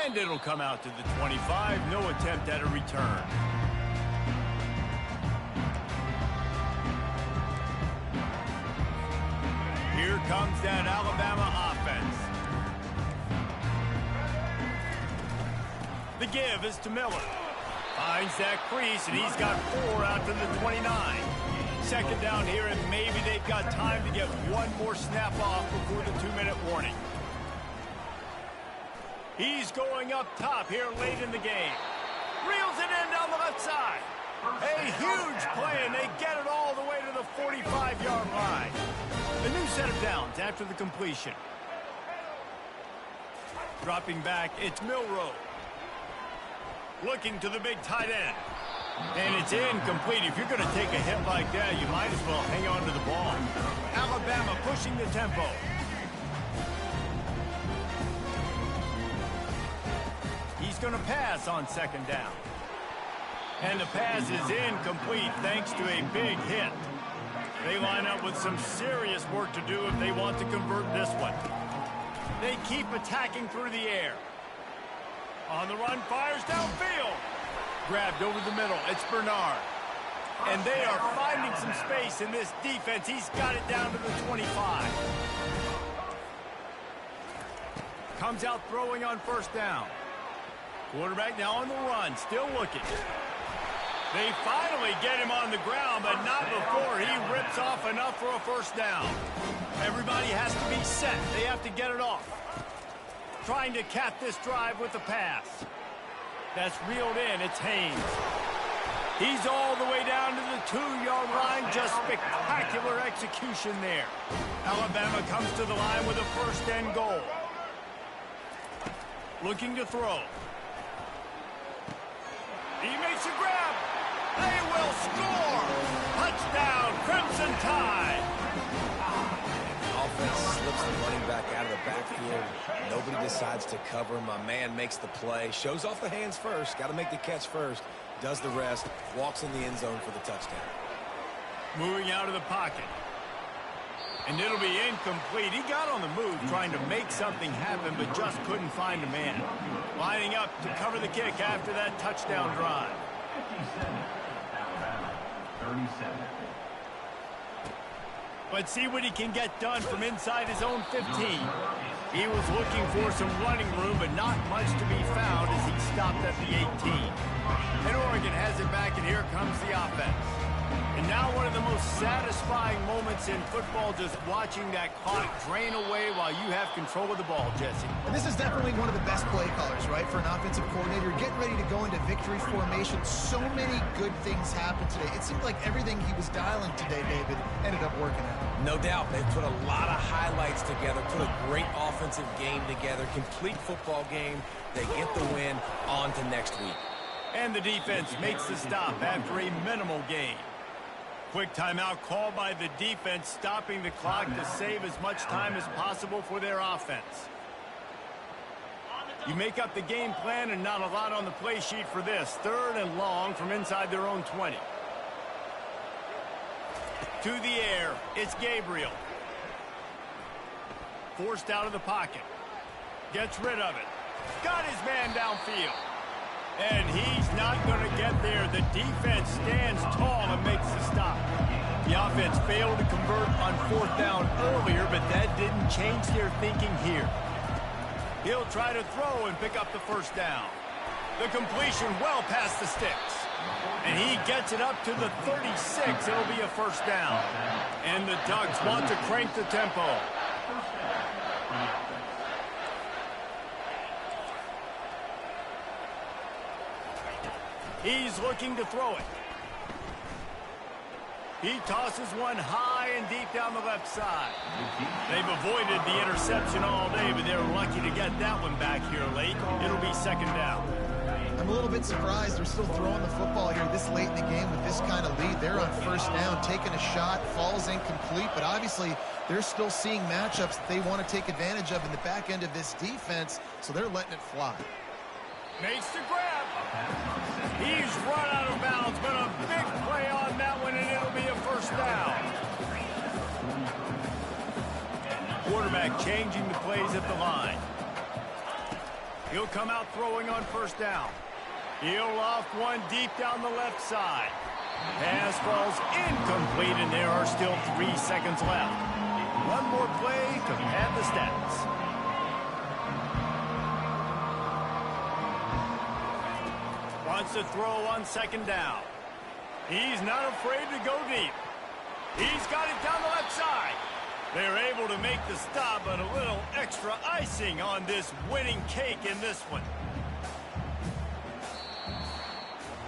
And it'll come out to the 25. No attempt at a return. Here comes that Alabama offense. The give is to Miller. Finds that crease, and he's got 4 out to the 29. Second down here, and maybe they've got time to get one more snap off before the 2-minute warning. He's going up top here late in the game. Reels it in down the left side. A huge play, and they get it all the way to the 45-yard line. A new set of downs after the completion. Dropping back, it's Milroe. Looking to the big tight end. And it's incomplete. If you're going to take a hit like that, you might as well hang on to the ball. Alabama pushing the tempo. He's going to pass on second down. And the pass is incomplete thanks to a big hit. They line up with some serious work to do if they want to convert this one. They keep attacking through the air. On the run, fires downfield. Grabbed over the middle. It's Bernard. And they are finding some space in this defense. He's got it down to the 25. Comes out throwing on first down. Quarterback now on the run, still looking. They finally get him on the ground, but not before he rips off enough for a first down. Everybody has to be set. They have to get it off. Trying to cap this drive with the pass. That's reeled in. It's Haynes. He's all the way down to the 2-yard line. Just spectacular execution there. Alabama comes to the line with a first and goal. Looking to throw. He makes a grab. They will score. Touchdown, Crimson Tide. play slips the running back out of the backfield. Nobody decides to cover him. My man makes the play, shows off the hands first, got to make the catch first, does the rest, walks in the end zone for the touchdown. Moving out of the pocket. And it'll be incomplete. He got on the move trying to make something happen, but just couldn't find a man. Lining up to cover the kick after that touchdown drive. 57, Alabama, 37. Let's see what he can get done from inside his own 15. He was looking for some running room, but not much to be found as he stopped at the 18. And Oregon has it back, and here comes the offense. And now one of the most satisfying moments in football, just watching that clock drain away while you have control of the ball, Jesse. And this is definitely one of the best play callers, right, for an offensive coordinator. Getting ready to go into victory formation. So many good things happened today. It seemed like everything he was dialing today, David, ended up working out. No doubt. They've put a lot of highlights together, put a great offensive game together, complete football game. They get the win. On to next week. And the defense makes the stop after a minimal gain. Quick timeout called by the defense, stopping the clock to save as much time as possible for their offense. You make up the game plan and not a lot on the play sheet for this. 3rd and long from inside their own 20. To the air, it's Gabriel. Forced out of the pocket. Gets rid of it. Got his man downfield. And he's not going to get there. The defense stands tall and makes the stop. The offense failed to convert on 4th down earlier, but that didn't change their thinking here. He'll try to throw and pick up the 1st down. The completion well past the sticks. And he gets it up to the 36. It'll be a 1st down. And the Ducks want to crank the tempo. He's looking to throw it. He tosses one high and deep down the left side. They've avoided the interception all day, but they're lucky to get that one back here late. It'll be 2nd down. I'm a little bit surprised they're still throwing the football here this late in the game with this kind of lead. They're on 1st down, taking a shot, falls incomplete, but obviously they're still seeing matchups that they want to take advantage of in the back end of this defense, so they're letting it fly. Makes the grab. He's run out of bounds, but a big play on that one, and it'll be a 1st down. Quarterback changing the plays at the line. He'll come out throwing on 1st down. He'll loft one deep down the left side. Pass falls incomplete, and there are still 3 seconds left. One more play to pad the stats. Wants to throw on 2nd down. He's not afraid to go deep. He's got it down the left side. They're able to make the stop, but a little extra icing on this winning cake in this one.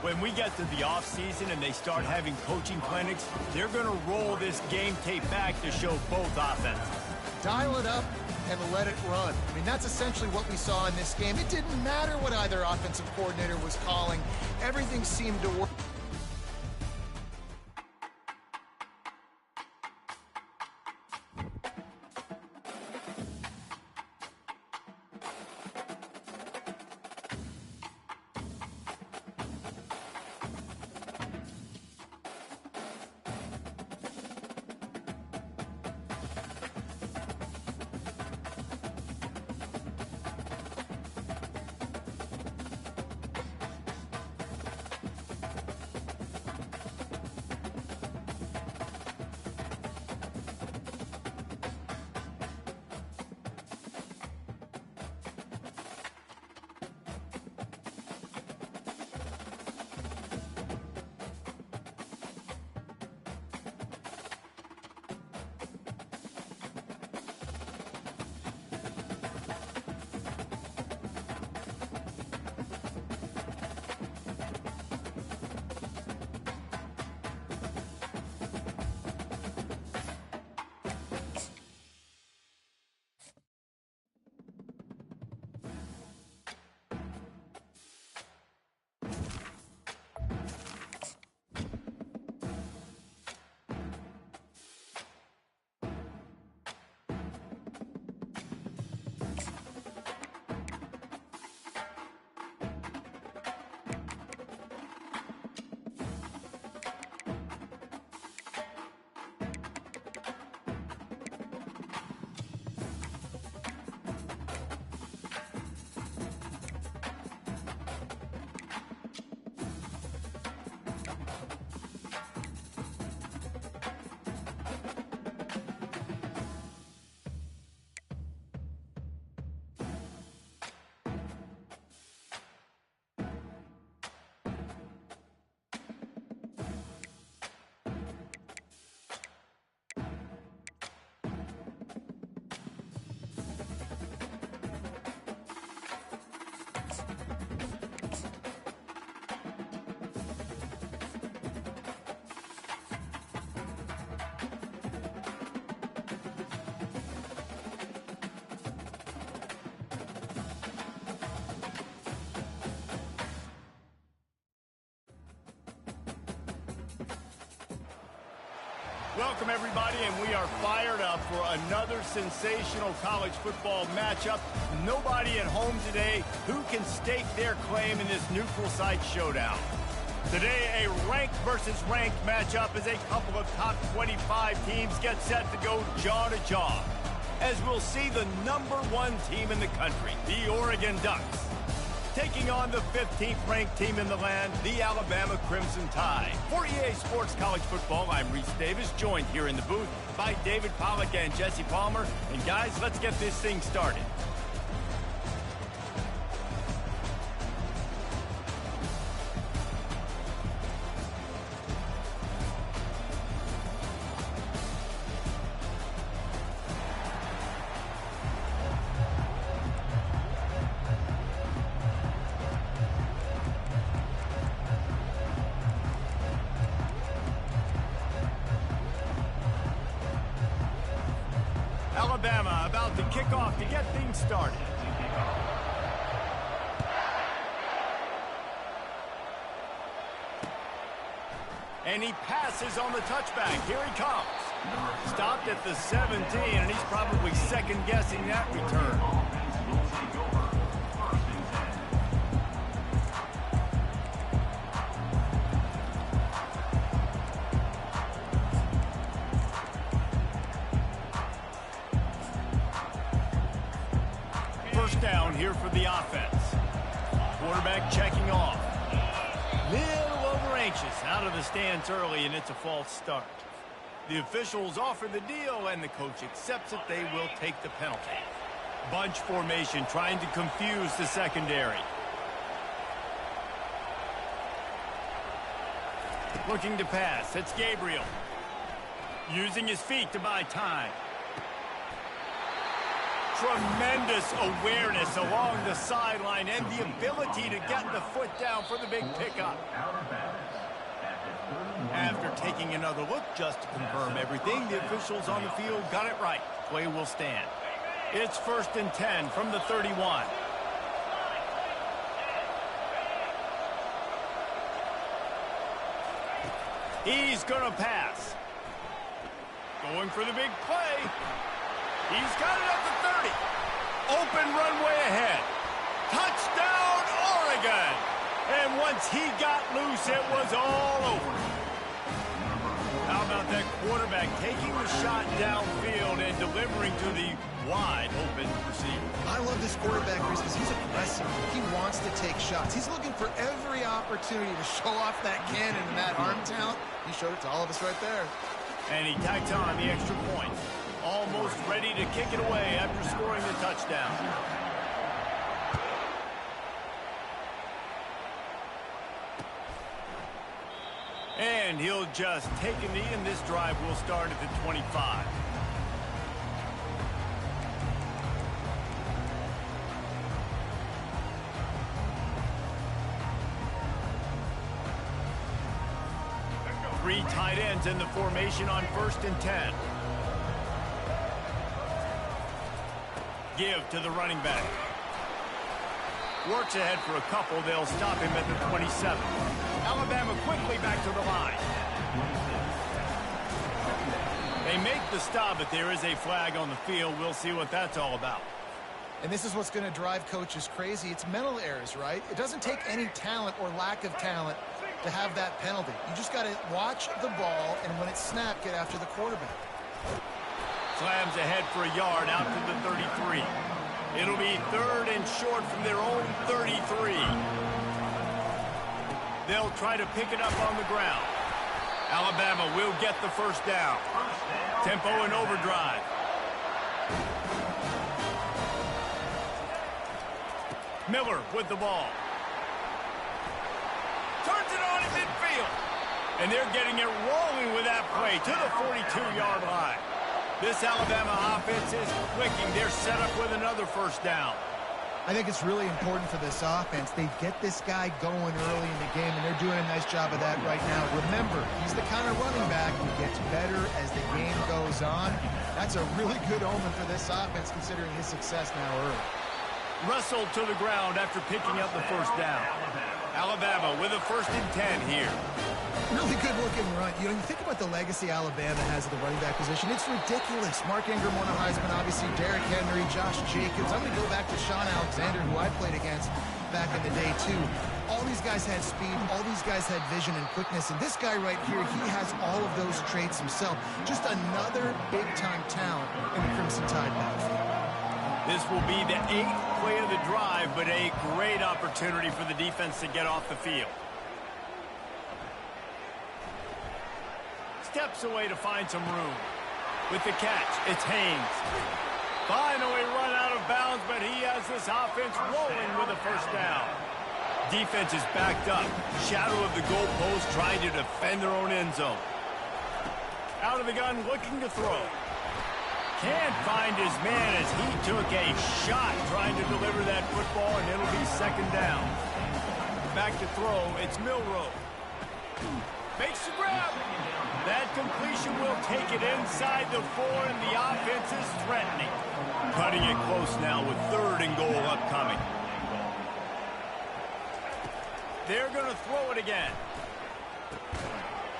When we get to the offseason and they start having coaching clinics, they're going to roll this game tape back to show both offenses. Dial it up and let it run. I mean, that's essentially what we saw in this game. It didn't matter what either offensive coordinator was calling. Everything seemed to work. Welcome, everybody, and we are fired up for another sensational college football matchup. Nobody at home today who can stake their claim in this neutral site showdown. Today, a ranked versus ranked matchup as a couple of top 25 teams get set to go jaw to jaw, as we'll see the #1 team in the country, the Oregon Ducks, taking on the 15th ranked team in the land, the Alabama Crimson Tide. For EA Sports College Football, I'm Reese Davis, joined here in the booth by David Pollack and Jesse Palmer. And guys, let's get this thing started. Alabama about to kick off to get things started. And he passes on the touchback. Here he comes. Stopped at the 17, and he's probably second-guessing that return. First down here for the offense. Quarterback checking off. Little over-anxious out of the stands early, and it's a false start. The officials offer the deal, and the coach accepts it. They will take the penalty. Bunch formation trying to confuse the secondary. Looking to pass. It's Gabriel. Using his feet to buy time. Tremendous awareness along the sideline and the ability to get the foot down for the big pickup. After taking another look just to confirm everything, the officials on the field got it right. Play will stand. It's 1st and 10 from the 31. He's going to pass. Going for the big play. He's got it at the 30. Open runway ahead. Touchdown, Oregon. And once he got loose, it was all over. How about that quarterback taking the shot downfield and delivering to the wide open receiver? I love this quarterback because he's aggressive. He wants to take shots. He's looking for every opportunity to show off that cannon and that arm talent. He showed it to all of us right there. And he tacks on the extra point. Almost ready to kick it away after scoring the touchdown. And he'll just take a knee, and this drive will start at the 25. Three tight ends in the formation on 1st and 10. Give to the running back. Works ahead for a couple. They'll stop him at the 27. Alabama quickly back to the line. They make the stop, but there is a flag on the field. We'll see what that's all about. And this is what's going to drive coaches crazy. It's mental errors, right? It doesn't take any talent or lack of talent to have that penalty. You just got to watch the ball, and when it's snapped, get after the quarterback. Slams ahead for a yard out to the 33. It'll be 3rd and short from their own 33. They'll try to pick it up on the ground. Alabama will get the first down. Tempo and overdrive. Miller with the ball. Turns it on in midfield. And they're getting it rolling with that play to the 42-yard line. This Alabama offense is clicking. They're set up with another first down. I think it's really important for this offense. They get this guy going early in the game, and they're doing a nice job of that right now. Remember, he's the kind of running back who gets better as the game goes on. That's a really good omen for this offense, considering his success now early. Wrestled to the ground after picking up the first down. Alabama with a 1st and 10 here. Really good looking run. You know, you think about the legacy Alabama has at the running back position. It's ridiculous. Mark Ingram won a Heisman, obviously. Derrick Henry, Josh Jacobs. I'm going to go back to Sean Alexander, who I played against back in the day, too. All these guys had speed. All these guys had vision and quickness. And this guy right here, he has all of those traits himself. Just another big-time talent in the Crimson Tide backfield. This will be the 8th play of the drive, but a great opportunity for the defense to get off the field. Steps away to find some room. With the catch, it's Haynes. Finally run out of bounds, but he has this offense rolling with a first down. Defense is backed up. Shadow of the goalpost trying to defend their own end zone. Out of the gun, looking to throw. Can't find his man as he took a shot trying to deliver that football, and it'll be second down. Back to throw, it's Milroe. Makes the grab. That completion will take it inside the 4, and the offense is threatening. Cutting it close now with 3rd and goal upcoming. They're going to throw it again.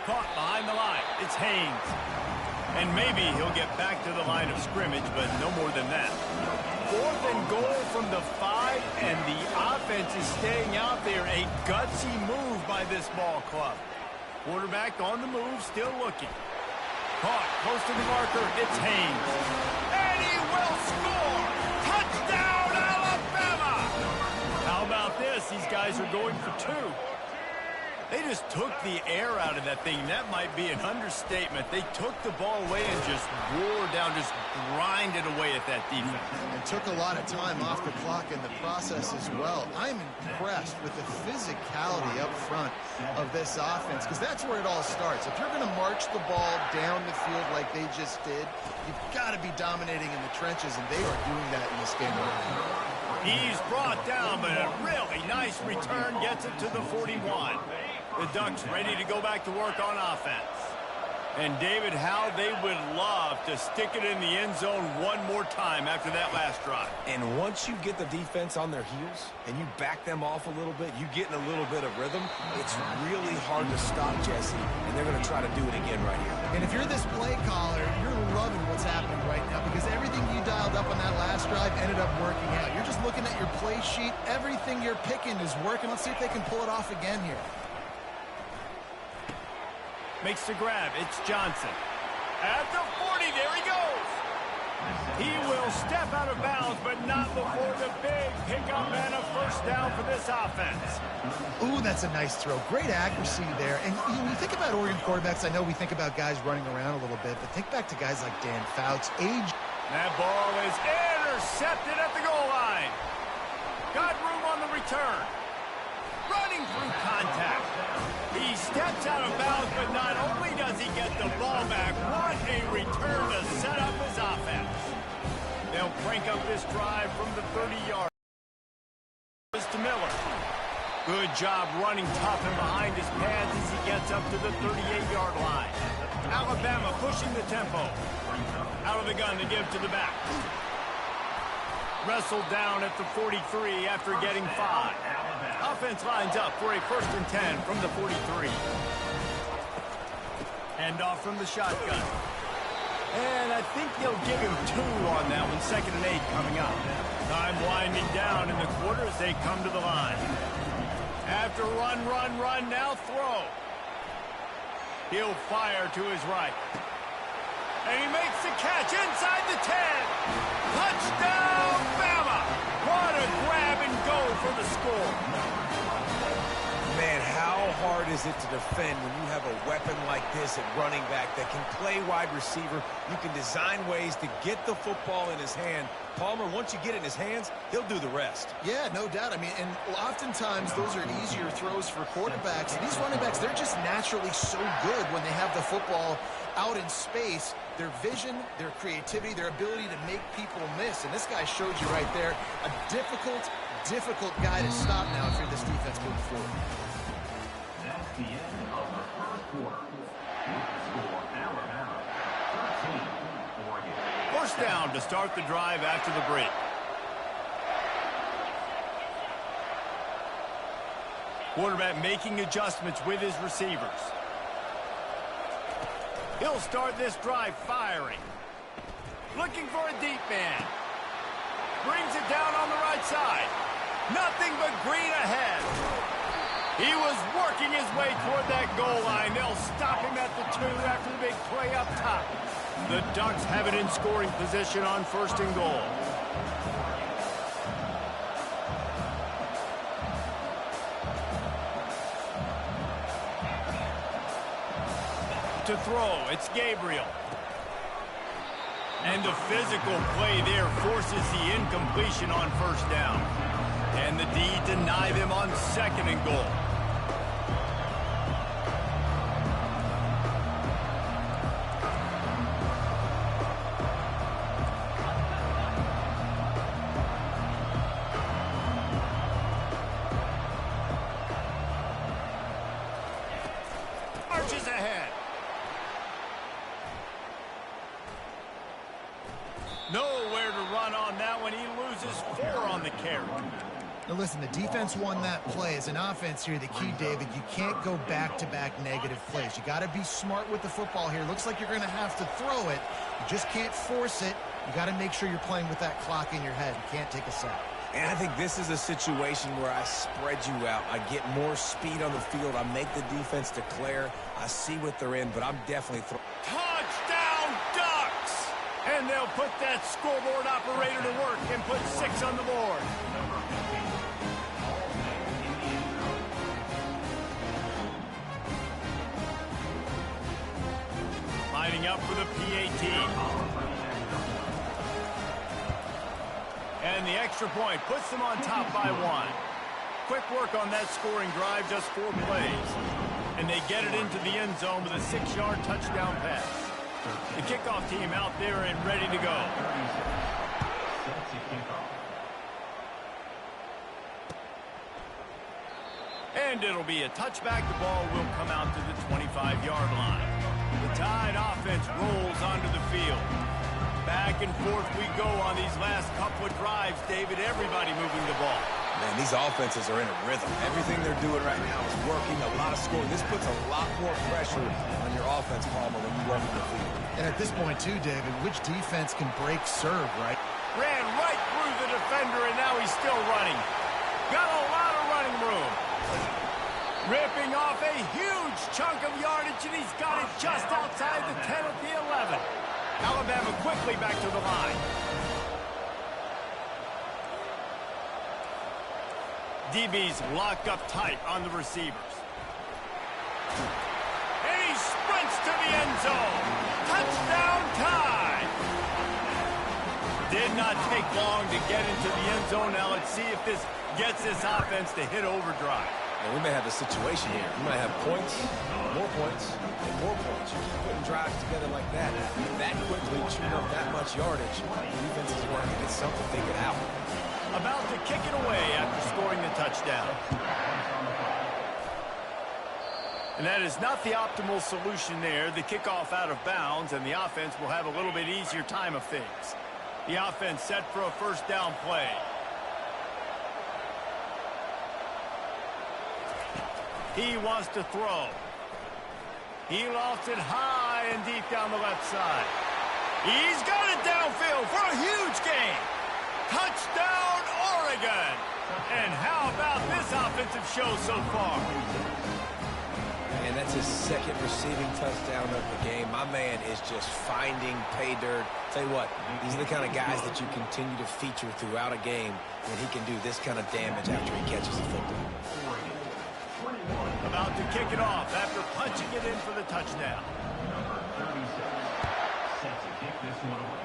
Caught behind the line. It's Haynes. And maybe he'll get back to the line of scrimmage, but no more than that. 4th and goal from the 5, and the offense is staying out there. A gutsy move by this ball club. Quarterback on the move, still looking. Caught close to the marker. It's Haynes. And he will score! Touchdown, Alabama! How about this? These guys are going for 2. They just took the air out of that thing. That might be an understatement. They took the ball away and just wore down, just grinded away at that defense. And took a lot of time off the clock in the process as well. I'm impressed with the physicality up front of this offense, because that's where it all starts. If you're going to march the ball down the field like they just did, you've got to be dominating in the trenches, and they are doing that in this game right now. He's brought down, but a really nice return gets it to the 41. The Ducks ready to go back to work on offense. And David, how they would love to stick it in the end zone one more time after that last drive. And once you get the defense on their heels and you back them off a little bit, you get in a little bit of rhythm, it's really hard to stop Jesse, and they're going to try to do it again right here. And if you're this play caller, you're loving what's happening right now, because everything you dialed up on that last drive ended up working out. You're just looking at your play sheet. Everything you're picking is working. Let's see if they can pull it off again here. Makes the grab. It's Johnson. At the 40, there he goes. He will step out of bounds, but not before the big pickup and a first down for this offense. Ooh, that's a nice throw. Great accuracy there. And when you think about Oregon quarterbacks, I know we think about guys running around a little bit, but think back to guys like Dan Fouts. That ball is intercepted at the goal line. Got room on the return. Running through contact. He steps out of bounds, but not only does he get the ball back, what a return to set up his offense. They'll crank up this drive from the 30-yard. To Miller. Good job running tough and behind his pads as he gets up to the 38-yard line. Alabama pushing the tempo. Out of the gun to give to the back. Wrestled down at the 43 after getting 5. Offense lines up for a 1st and 10 from the 43. Hand off from the shotgun. And I think they'll give him 2 on that one. 2nd and 8 coming up. Time winding down in the quarter as they come to the line. After run, now throw. He'll fire to his right. And he makes the catch inside the 10. Touchdown, Bama! What a grab and go for the score. Man, how hard is it to defend when you have a weapon like this at running back that can play wide receiver? You can design ways to get the football in his hand. Palmer, once you get it in his hands, he'll do the rest. Yeah, no doubt. I mean, and oftentimes those are easier throws for quarterbacks. And these running backs, they're just naturally so good when they have the football out in space. Their vision, their creativity, their ability to make people miss. And this guy showed you right there a difficult guy to stop now if you're this defense moving forward. That's the end of the first quarter. With the score, Alabama 13, Oregon. First down to start the drive after the break. Quarterback making adjustments with his receivers. He'll start this drive firing. Looking for a deep man. Brings it down on the right side. Nothing but green ahead. He was working his way toward that goal line. They'll stop him at the 2 after the big play up top. The Ducks have it in scoring position on 1st and goal. To throw, it's Gabriel. And the physical play there forces the incompletion on 1st down. And the D deny them on 2nd and goal. Marches ahead. Nowhere to run on that one. He loses 4 on the carry. Now listen, the defense won that play. As an offense here, the key, David, you can't go back-to-back negative plays. You got to be smart with the football here. Looks like you're going to have to throw it. You just can't force it. You got to make sure you're playing with that clock in your head. You can't take a sack. And I think this is a situation where I spread you out. I get more speed on the field. I make the defense declare. I see what they're in, but I'm definitely throwing. Touchdown, Ducks! And they'll put that scoreboard operator to work and put 6 on the board. Lining up for the PAT. And the extra point puts them on top by 1. Quick work on that scoring drive, just 4 plays. And they get it into the end zone with a 6-yard touchdown pass. The kickoff team out there and ready to go. And it'll be a touchback. The ball will come out to the 25-yard line. The Tide offense rolls onto the field. Back and forth we go on these last couple of drives, David. Everybody moving the ball. Man, these offenses are in a rhythm. Everything they're doing right now is working. A lot of scoring. This puts a lot more pressure on your offense, Palmer, when you run in the field. And at this point, too, David, which defense can break serve, right? Ran right through the defender, and now he's still running. Got a lot of running room. Ripping off a huge chunk of yardage, and he's got it just outside the 10 at the 11. Alabama quickly back to the line. DB's locked up tight on the receivers. And he sprints to the end zone. Touchdown Tide! Did not take long to get into the end zone. Now let's see if this gets this offense to hit overdrive. And we may have a situation here. You might have points, more points, and more points. You keep putting drives together like that quickly, chewing up that much yardage. The defense is going to get something figured out. About to kick it away after scoring the touchdown. And that is not the optimal solution there. The kickoff out of bounds, and the offense will have a little bit easier time of things. The offense set for a 1st down play. He wants to throw. He lofts it high and deep down the left side. He's got it downfield for a huge gain. Touchdown, Oregon! And how about this offensive show so far? And that's his 2nd receiving touchdown of the game. My man is just finding pay dirt. Tell you what, these are the kind of guys that you continue to feature throughout a game when he can do this kind of damage after he catches the football. About to kick it off after punching it in for the touchdown. Number 36, set to kick this one away.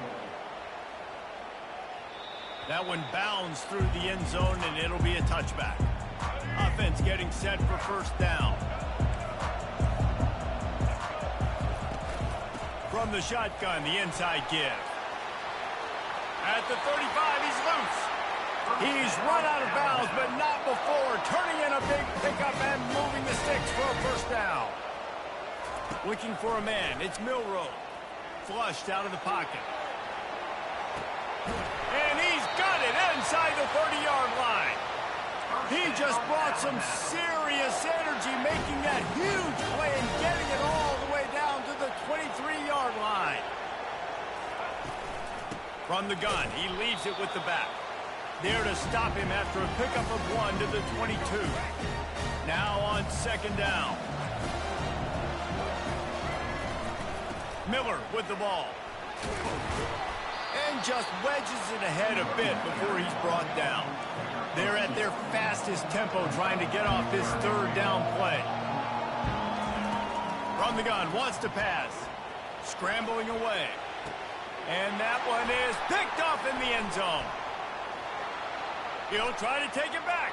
That one bounds through the end zone, and it'll be a touchback. Offense getting set for 1st down. From the shotgun, the inside give. At the 35, he's loose. He's run out of bounds, but not before. Turning in a big pickup and moving the sticks for a 1st down. Looking for a man. It's Milroe. Flushed out of the pocket. And he's got it inside the 30-yard line. He just brought some serious energy, making that huge play and getting it all the way down to the 23 From the gun, he leaves it with the back. There to stop him after a pickup of 1 to the 22. Now on second down. Miller with the ball. And just wedges it ahead a bit before he's brought down. They're at their fastest tempo trying to get off this third down play. From the gun, wants to pass. Scrambling away. And that one is picked off in the end zone. He'll try to take it back.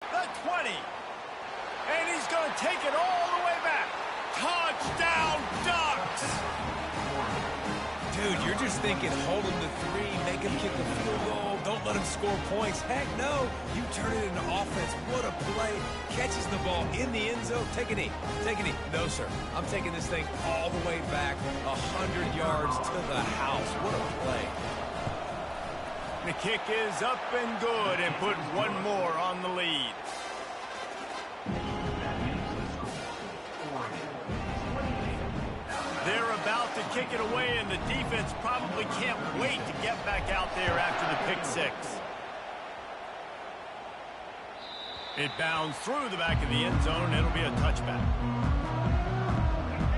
The 20. And he's going to take it all the way back. Touchdown, Ducks! Dude, you're just thinking, hold him to 3, make him kick the field goal, don't let him score points. Heck no, you turn it into offense. What a play. Catches the ball in the end zone. Take a knee. Take a knee. No, sir. I'm taking this thing all the way back 100 yards to the house. What a play. The kick is up and good and put one more on the lead. They're about to kick it away, and the defense probably can't wait to get back out there after the pick six. It bounds through the back of the end zone, and it'll be a touchback.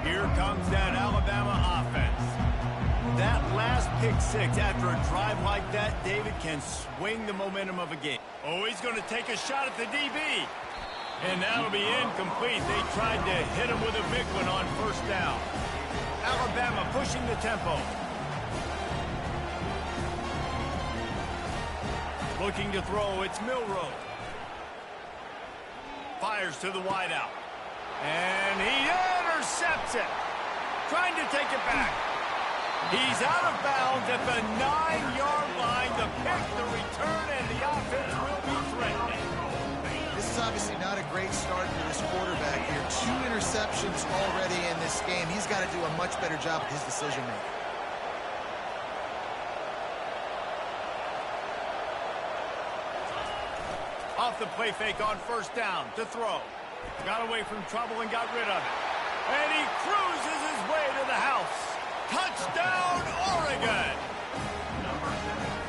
Here comes that Alabama offense. That last pick six after a drive like that, David, can swing the momentum of a game. Oh, he's going to take a shot at the DB. And that'll be incomplete. They tried to hit him with a big one on first down. Alabama pushing the tempo. Looking to throw, it's Milroe. Fires to the wideout. And he intercepts it. Trying to take it back. He's out of bounds at the 9-yard line. The pick, the return, and the offense will be threatening. This is obviously not a great start for this quarterback here. 2 interceptions already in this game. He's got to do a much better job of his decision-making. Off the play fake on first down to throw. Got away from trouble and got rid of it. And he cruises his way to the house. Touchdown, Oregon!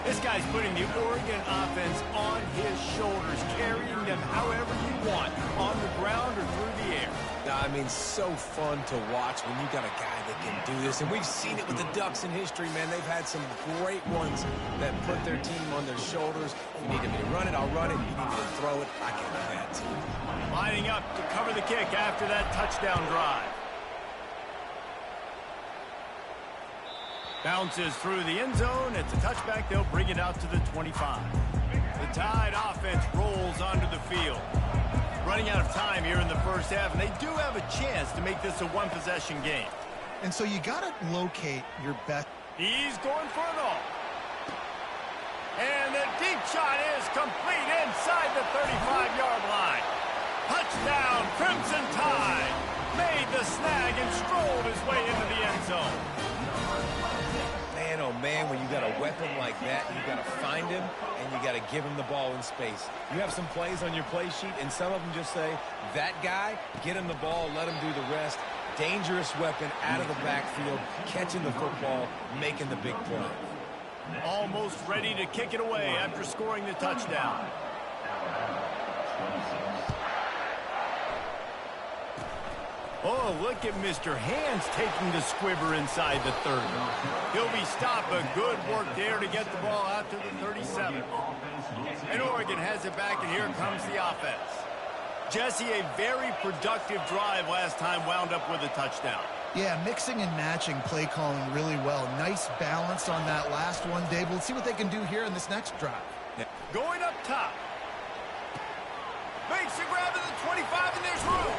This guy's putting the Oregon offense on his shoulders, carrying them however you want, on the ground or through the air. I mean, so fun to watch when you got a guy that can do this. And we've seen it with the Ducks in history, man. They've had some great ones that put their team on their shoulders. If you need me to run it, I'll run it. If you need me to throw it, I can do that too. Lining up to cover the kick after that touchdown drive. Bounces through the end zone. It's a touchback. They'll bring it out to the 25. The Tide offense rolls onto the field. Running out of time here in the first half, and they do have a chance to make this a one-possession game. And so you got to locate your best. He's going for it all. And the deep shot is complete inside the 35-yard line. Touchdown, Crimson Tide. Made the snag and strolled his way into the end zone. Man, oh man, when you got a weapon like that, you got to find him and you got to give him the ball in space. You have some plays on your play sheet, and some of them just say, that guy, get him the ball, let him do the rest. Dangerous weapon out of the backfield, catching the football, making the big play. Almost ready to kick it away after scoring the touchdown. Oh, look at Mr. Hands taking the squibber inside the 30. He'll be stopped, but good work there to get the ball out to the 37. And Oregon has it back, and here comes the offense. Jesse, a very productive drive last time, wound up with a touchdown. Yeah, mixing and matching play calling really well. Nice balance on that last one, Dave. Let's see what they can do here in this next drive. Yeah. Going up top. Makes the grab at the 25, and there's room.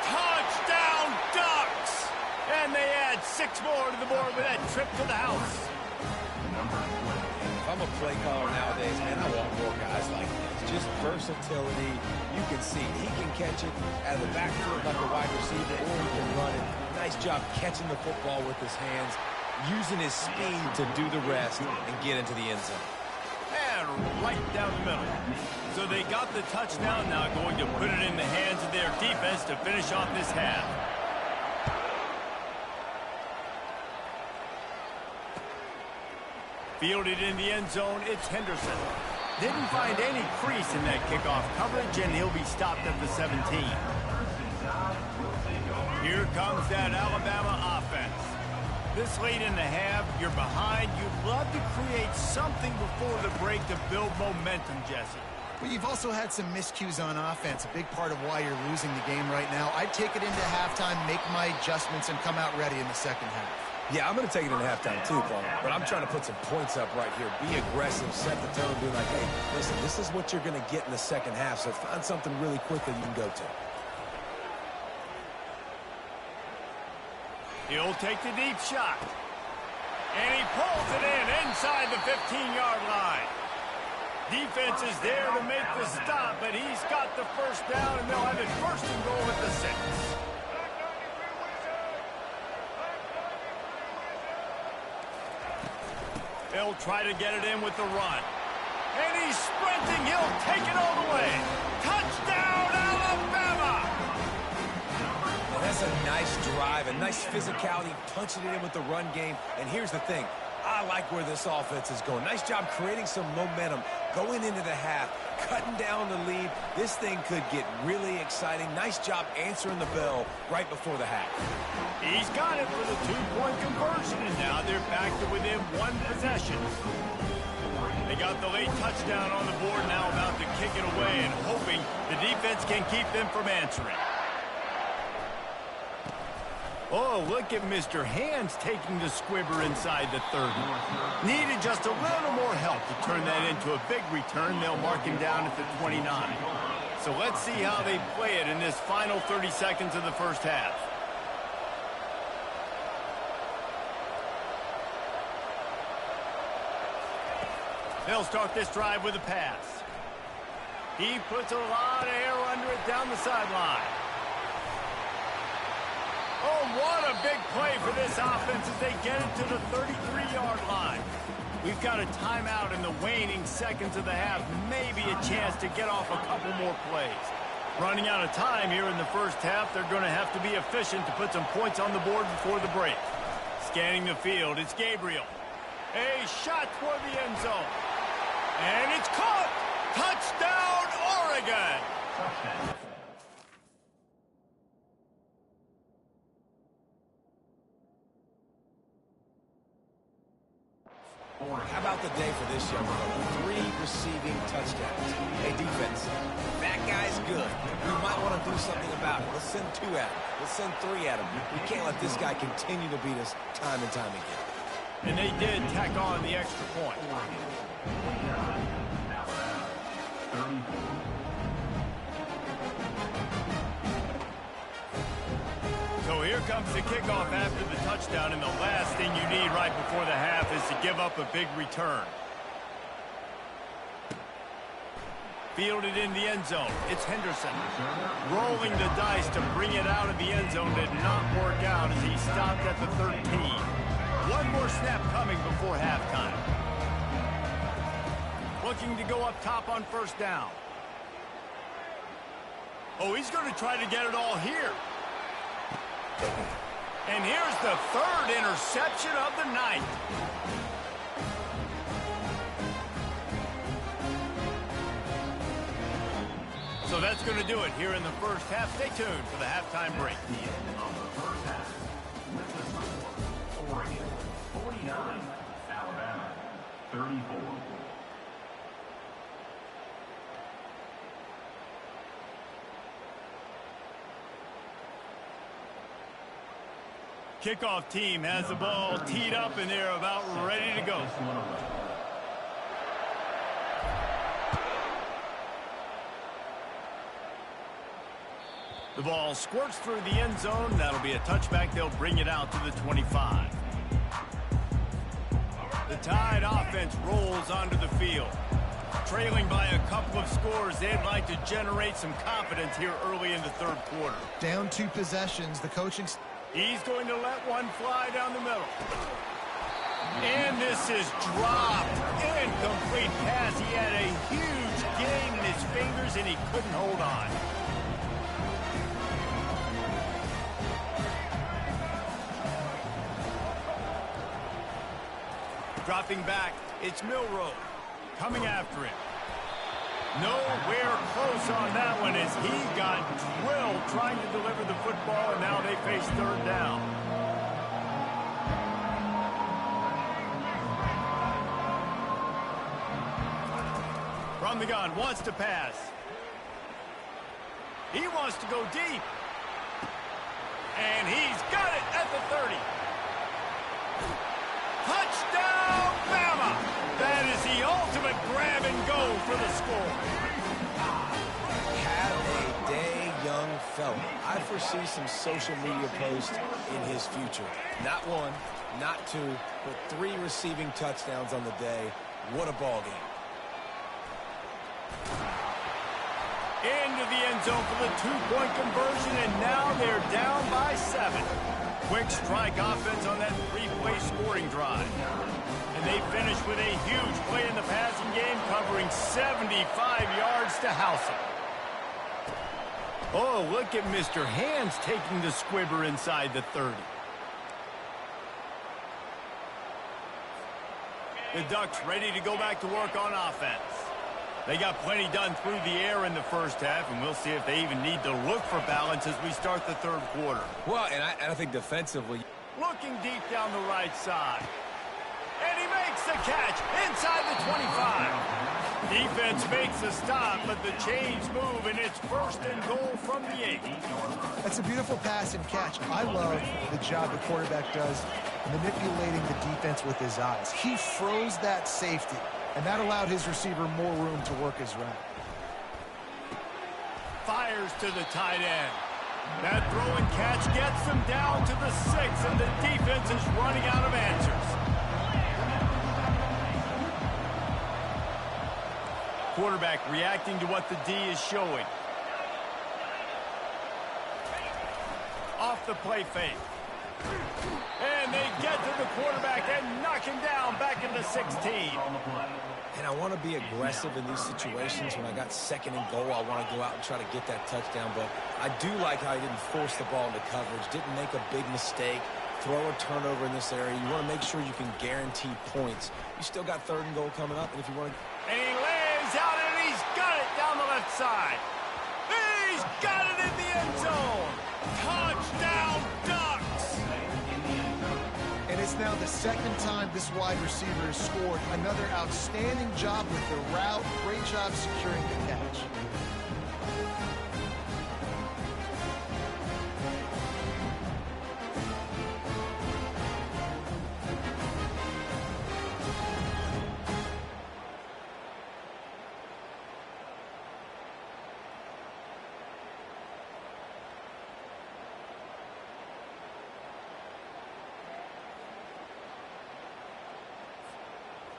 Touchdown, Ducks! And they add 6 more to the board with that trip to the house. If I'm a play caller nowadays, man, I want more guys like this. Just versatility. You can see he can catch it out of the backfield like a wide receiver, or he can run it. Nice job catching the football with his hands, using his speed to do the rest and get into the end zone. And right down the middle. So they got the touchdown, now going to put it in the hands of their defense to finish off this half. Fielded in the end zone, it's Henderson. Didn't find any crease in that kickoff coverage, and he'll be stopped at the 17. Here comes that Alabama offense. This late in the half, you're behind. You'd love to create something before the break to build momentum, Jesse. Well, you've also had some miscues on offense, a big part of why you're losing the game right now. I'd take it into halftime, make my adjustments, and come out ready in the second half. Yeah, I'm going to take it into halftime too, Paul. But I'm trying to put some points up right here. Be aggressive, set the tone, be like, hey, listen, this is what you're going to get in the second half, so find something really quick that you can go to. He'll take the deep shot. And he pulls it in inside the 15-yard line. Defense is there to make the stop, but he's got the first down, and they'll have it first and goal at the 6. They'll try to get it in with the run. And he's sprinting. He'll take it all the way. Touchdown, Alabama! Well, that's a nice drive, a nice physicality, punching it in with the run game. And here's the thing. I like where this offense is going. Nice job creating some momentum, going into the half, cutting down the lead. This thing could get really exciting. Nice job answering the bell right before the half. He's got it for the two-point conversion, and now they're back to within one possession. They got the late touchdown on the board, now about to kick it away and hoping the defense can keep them from answering. Oh, look at Mr. Hands taking the squibber inside the 30. Needed just a little more help to turn that into a big return. They'll mark him down at the 29. So let's see how they play it in this final 30 seconds of the first half. They'll start this drive with a pass. He puts a lot of air under it down the sideline. Oh, what a big play for this offense as they get it to the 33-yard line. We've got a timeout in the waning seconds of the half. Maybe a chance to get off a couple more plays. Running out of time here in the first half. They're going to have to be efficient to put some points on the board before the break. Scanning the field, it's Gabriel. A shot toward the end zone. And it's caught! Touchdown, Oregon! How about the day for this young fellow? 3 receiving touchdowns. Hey, defense, that guy's good. We might want to do something about it. Let's send 2 at him. Let's send 3 at him. We can't let this guy continue to beat us time and time again. And they did tack on the extra point. So here comes the kickoff after the touchdown, and the last thing you need right before the half is to give up a big return. Fielded in the end zone. It's Henderson. Rolling the dice to bring it out of the end zone did not work out as he stopped at the 13. One more snap coming before halftime. Looking to go up top on first down. Oh, he's going to try to get it all here. And here's the 3rd interception of the night. So that's going to do it here in the first half. Stay tuned for the halftime break. On the first half, with the score, Oregon 49, Alabama 34. Kickoff team has the ball teed up, and they're about ready to go. The ball squirts through the end zone. That'll be a touchback. They'll bring it out to the 25. The Tide offense rolls onto the field. Trailing by a couple of scores, they'd like to generate some confidence here early in the 3rd quarter. Down 2 possessions, the coaching... He's going to let one fly down the middle. And this is dropped. Incomplete pass. He had a huge gain in his fingers, and he couldn't hold on. Dropping back, it's Milroe coming after it. Nowhere close on that one as he got drilled trying to deliver the football, and now they face third down. From the gun, wants to pass. He wants to go deep. And he's got it at the 30. Touchdown, Bama! That is the ultimate grab and go for the score. Have a day, young fella. I foresee some social media posts in his future. Not one, not two, but 3 receiving touchdowns on the day. What a ball game. Into the end zone for the 2-point conversion, and now they're down by 7. Quick strike offense on that 3-play scoring drive. And they finish with a huge play in the passing game, covering 75 yards to house it. Oh, look at Mr. Hands taking the squibber inside the 30. The Ducks ready to go back to work on offense. They got plenty done through the air in the first half, and we'll see if they even need to look for balance as we start the third quarter. Well, and I think defensively. Looking deep down the right side. And he makes the catch inside the 25. Defense makes a stop, but the chains move, and it's first and goal from the 8. That's a beautiful pass and catch. I love the job the quarterback does manipulating the defense with his eyes. He froze that safety, and that allowed his receiver more room to work his route. Fires to the tight end. That throw and catch gets them down to the 6, and the defense is running out of answers. Quarterback reacting to what the D is showing. Off the play fake. And they get to the quarterback and knock him down back into 16. And I want to be aggressive in these situations. When I got second and goal, I want to go out and try to get that touchdown. But I do like how he didn't force the ball into coverage, didn't make a big mistake, throw a turnover in this area. You want to make sure you can guarantee points. You still got third and goal coming up, and if you want to... And he lays out, and he's got it down the left side. He's got it in the end zone. Touchdown, Ducks! And it's now the second time this wide receiver has scored. Another outstanding job with the route. Great job securing the catch.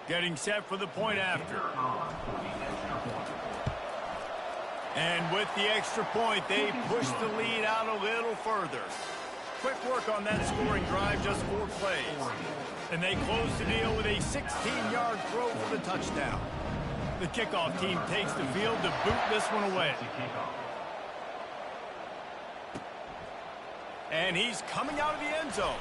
Getting set for the point after. And with the extra point, they push the lead out a little further. Quick work on that scoring drive, just 4 plays. And they close the deal with a 16-yard throw for the touchdown. The kickoff team takes the field to boot this one away. And he's coming out of the end zone.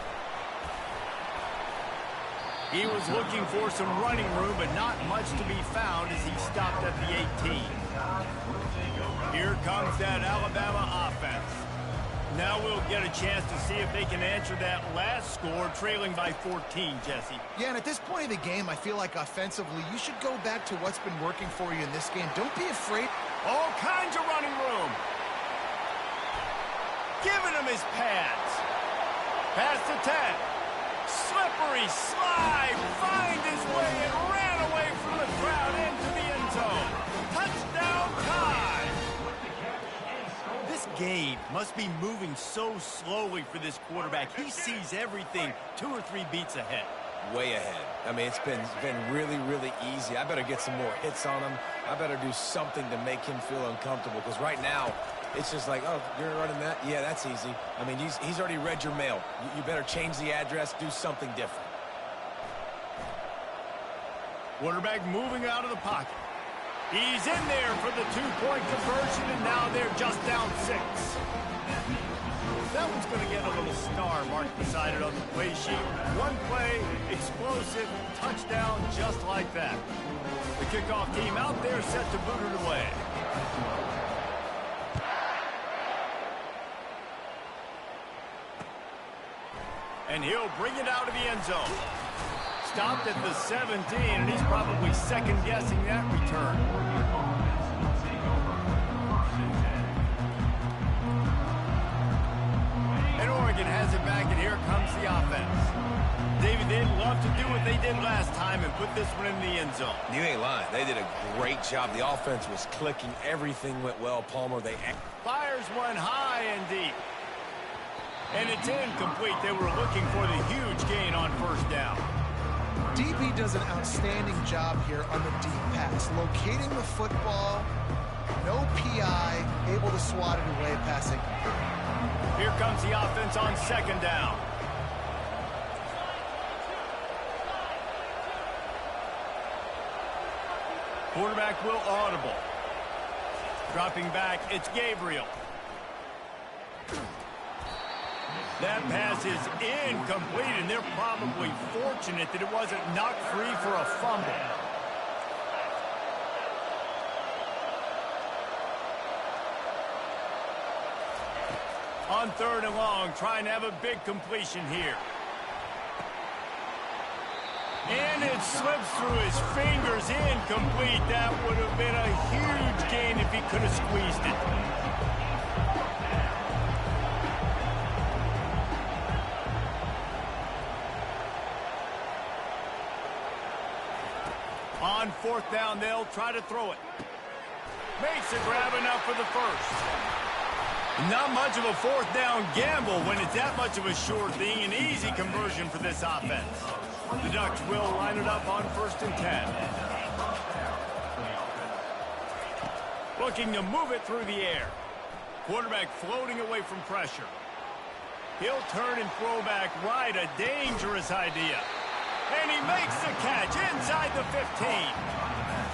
He was looking for some running room, but not much to be found as he stopped at the 18. Here comes that Alabama offense. Now we'll get a chance to see if they can answer that last score, trailing by 14, Jesse. Yeah, and at this point of the game, I feel like offensively, you should go back to what's been working for you in this game. Don't be afraid. All kinds of running room. Giving him his pads. Pass to 10. Slippery slide, find his way and ran away from the crowd into the end zone. Touchdown time. This game must be moving so slowly for this quarterback. He sees everything 2 or 3 beats ahead. Way ahead. I mean, it's been really, really easy. I better get some more hits on him. I better do something to make him feel uncomfortable, because right now, it's just like, oh, you're running that? Yeah, that's easy. I mean, he's already read your mail. You better change the address, do something different. Quarterback moving out of the pocket. He's in there for the two-point conversion, and now they're just down 6. That one's going to get a little star marked beside it on the play sheet. One play, explosive, touchdown, just like that. The kickoff team out there set to boot it away. And he'll bring it out of the end zone. Stopped at the 17, and he's probably second-guessing that return. And Oregon has it back, and here comes the offense. David, they'd love to do what they did last time and put this one in the end zone. You ain't lying. They did a great job. The offense was clicking. Everything went well. Palmer, they... Fires one high and deep. And it's incomplete. They were looking for the huge gain on first down. DB does an outstanding job here on the deep pass, locating the football, no PI, able to swat it away, passing. Here comes the offense on second down. Quarterback will audible. Dropping back, it's Gabriel. That pass is incomplete, and they're probably fortunate that it wasn't knocked free for a fumble. On third and long, trying to have a big completion here. And it slips through his fingers, incomplete. That would have been a huge gain if he could have squeezed it. On fourth down, they'll try to throw it. Makes a grab enough for the first. Not much of a fourth down gamble when it's that much of a sure thing. An easy conversion for this offense. The Ducks will line it up on 1st and 10. Looking to move it through the air. Quarterback floating away from pressure. He'll turn and throw back right. A dangerous idea. And he makes the catch inside the 15.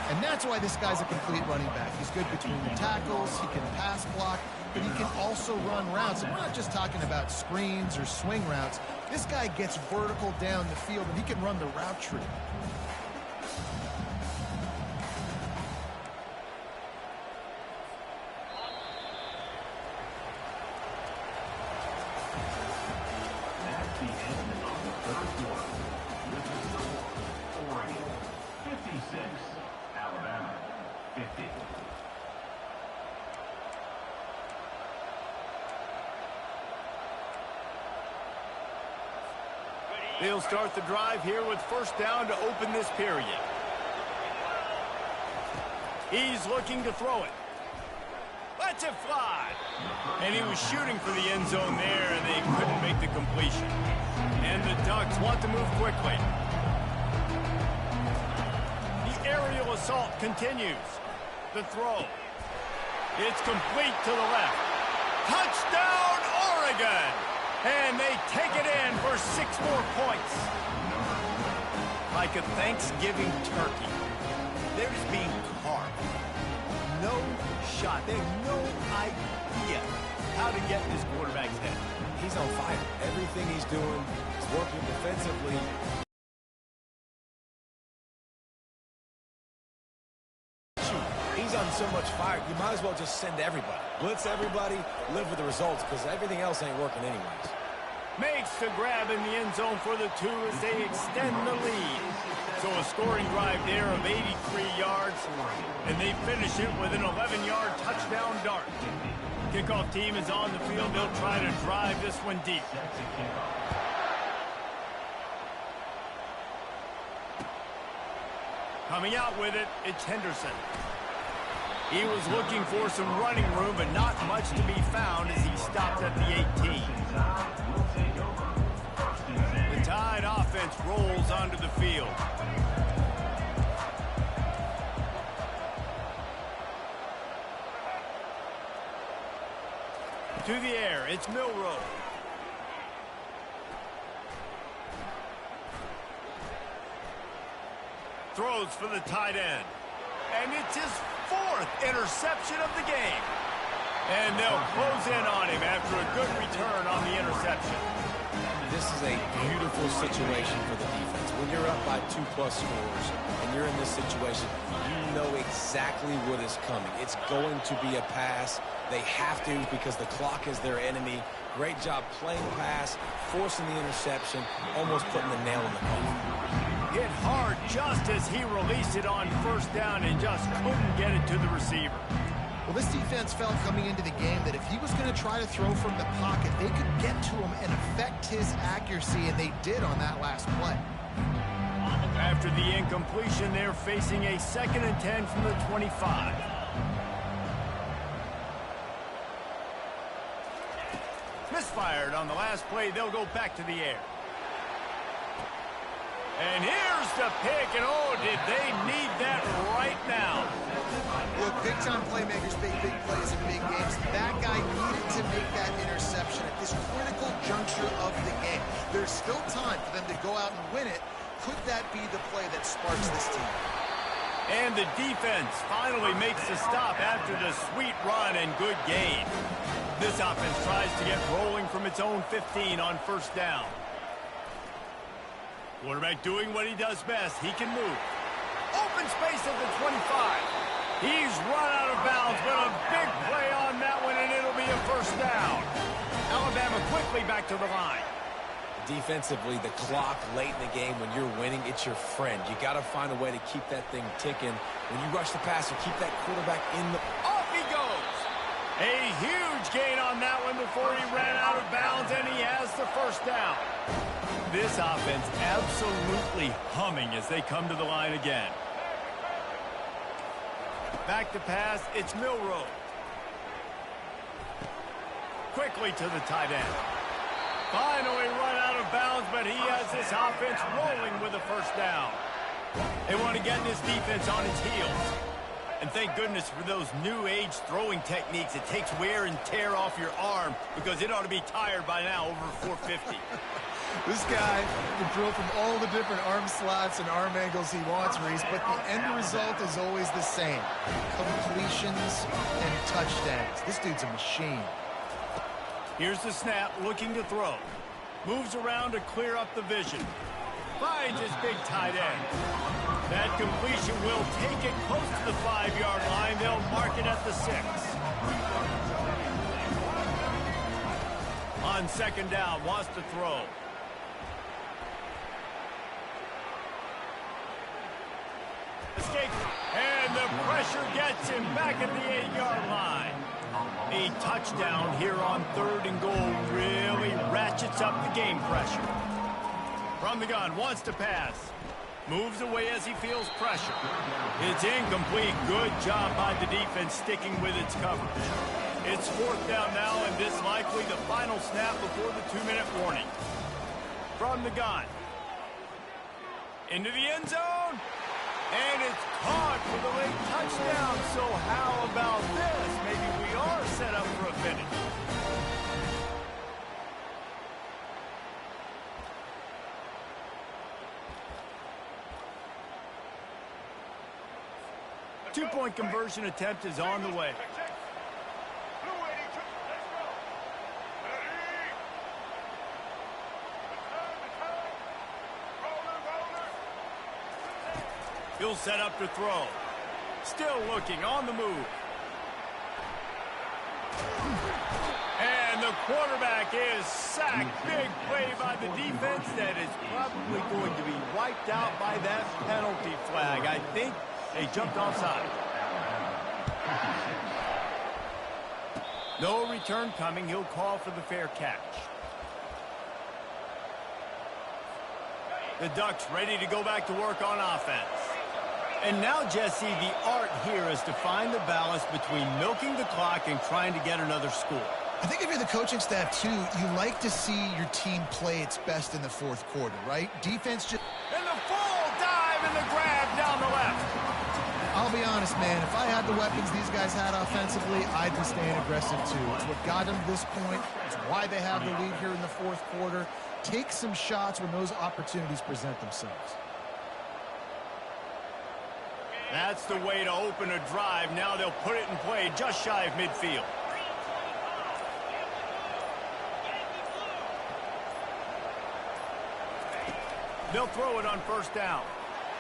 And that's why this guy's a complete running back. He's good between the tackles, he can pass block, but he can also run routes. And we're not just talking about screens or swing routes. This guy gets vertical down the field, and he can run the route tree. That's the end of the third quarter. This is the score. Oregon 56, Alabama 50. They'll start the drive here with first down to open this period. He's looking to throw it. Lets it fly. And he was shooting for the end zone there, and they couldn't make the completion. And the Ducks want to move quickly. The aerial assault continues. The throw. It's complete to the left. Touchdown, Oregon! And they take it in for 6 more points. Like a Thanksgiving turkey. They're just being carved. No shot. They have no idea how to get this quarterback's head. He's on fire. Everything he's doing is working defensively. He's on so much fire, you might as well just send everybody. Blitz everybody, live with the results, because everything else ain't working anyways. Makes the grab in the end zone for the 2 as they extend the lead. So a scoring drive there of 83 yards, and they finish it with an 11-yard touchdown dart. Kickoff team is on the field. They'll try to drive this one deep. Coming out with it, it's Henderson. He was looking for some running room, but not much to be found as he stopped at the 18. The Tide offense rolls onto the field. To the air, it's Milroe. throws for the tight end. And it's his 4th interception of the game. And they'll close in on him after a good return on the interception. This is a beautiful situation for the defense. When you're up by 2+ scores and you're in this situation, you know exactly what is coming. It's going to be a pass. They have to because the clock is their enemy. Great job playing the pass, forcing the interception, almost putting the nail in the coffin. Hit hard just as he released it on 1st down and just couldn't get it to the receiver. Well, this defense felt coming into the game that if he was going to try to throw from the pocket, they could get to him and affect his accuracy, and they did on that last play. After the incompletion, they're facing a 2nd and 10 from the 25. Misfired on the last play. They'll go back to the air. And here's the pick, and oh, did they need that right now. Look, big-time playmakers make big plays in big games. That guy needed to make that interception at this critical juncture of the game. There's still time for them to go out and win it. Could that be the play that sparks this team? And the defense finally makes the stop after the sweet run and good gain. This offense tries to get rolling from its own 15 on 1st down. Quarterback doing what he does best. He can move. Open space at the 25. He's run out of bounds, but a big play on that one, and it'll be a 1st down. Alabama quickly back to the line. Defensively, the clock late in the game, when you're winning, it's your friend. You got to find a way to keep that thing ticking. When you rush the passer, keep that quarterback in the... Off he goes! A huge gain on that one before he ran out of bounds, and he has the 1st down. This offense absolutely humming as they come to the line again. Back to pass, it's Milroe. Quickly to the tight end. Finally run out of bounds, but he has this offense rolling with a 1st down. They want to get this defense on its heels. And thank goodness for those new age throwing techniques. It takes wear and tear off your arm because it ought to be tired by now over 450. This guy can drill from all the different arm slots and arm angles he wants, Reese, but the end result is always the same. Completions and touchdowns. This dude's a machine. Here's the snap, looking to throw. Moves around to clear up the vision. Finds his big tight end. That completion will take it close to the 5-yard line. They'll mark it at the 6. On 2nd down, wants to throw. Escape, and the pressure gets him back at the 8-yard line. A touchdown here on 3rd and goal really ratchets up the game pressure. From the gun, wants to pass. Moves away as he feels pressure. It's incomplete. Good job by the defense sticking with its coverage. It's 4th down now, and this likely the final snap before the 2-minute warning. From the gun. Into the end zone. And it's caught for the late touchdown. So how about this? Maybe we are set up for a finish. Two-point conversion attempt is on the way. He'll set up to throw. Still looking, on the move. And the quarterback is sacked. Big play by the defense that is probably going to be wiped out by that penalty flag. I think they jumped offside. No return coming. He'll call for the fair catch. The Ducks ready to go back to work on offense. And now, Jesse, the art here is to find the balance between milking the clock and trying to get another score. I think if you're the coaching staff, too, you like to see your team play its best in the 4th quarter, right? Defense just... And the full dive and the grab down the left. I'll be honest, man, if I had the weapons these guys had offensively, I'd be staying aggressive, too. It's what got them to this point. It's why they have the lead here in the 4th quarter. Take some shots when those opportunities present themselves. That's the way to open a drive. Now they'll put it in play just shy of midfield. They'll throw it on first down.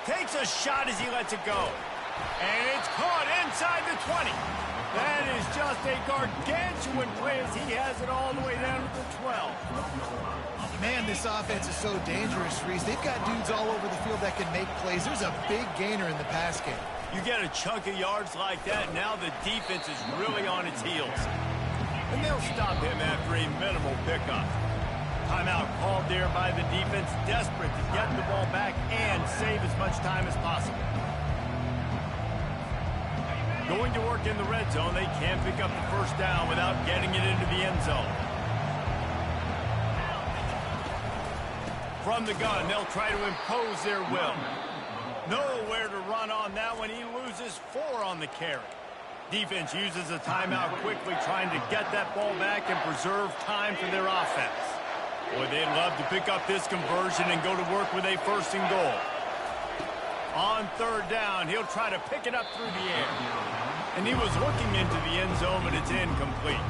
Takes a shot as he lets it go. And it's caught inside the 20. That is just a gargantuan play as he has it all the way down to the 12. Man, this offense is so dangerous, Reese. They've got dudes all over the field that can make plays. There's a big gainer in the pass game. You get a chunk of yards like that, now the defense is really on its heels. And they'll stop him after a minimal pickup. Timeout called there by the defense, desperate to get the ball back and save as much time as possible. Going to work in the red zone, they can pick up the first down without getting it into the end zone. From the gun, they'll try to impose their will. Nowhere to run on that one. He loses 4 on the carry. Defense uses a timeout quickly, trying to get that ball back and preserve time for their offense. Boy, they'd love to pick up this conversion and go to work with a first and goal. On third down, he'll try to pick it up through the air. And he was looking into the end zone, but it's incomplete.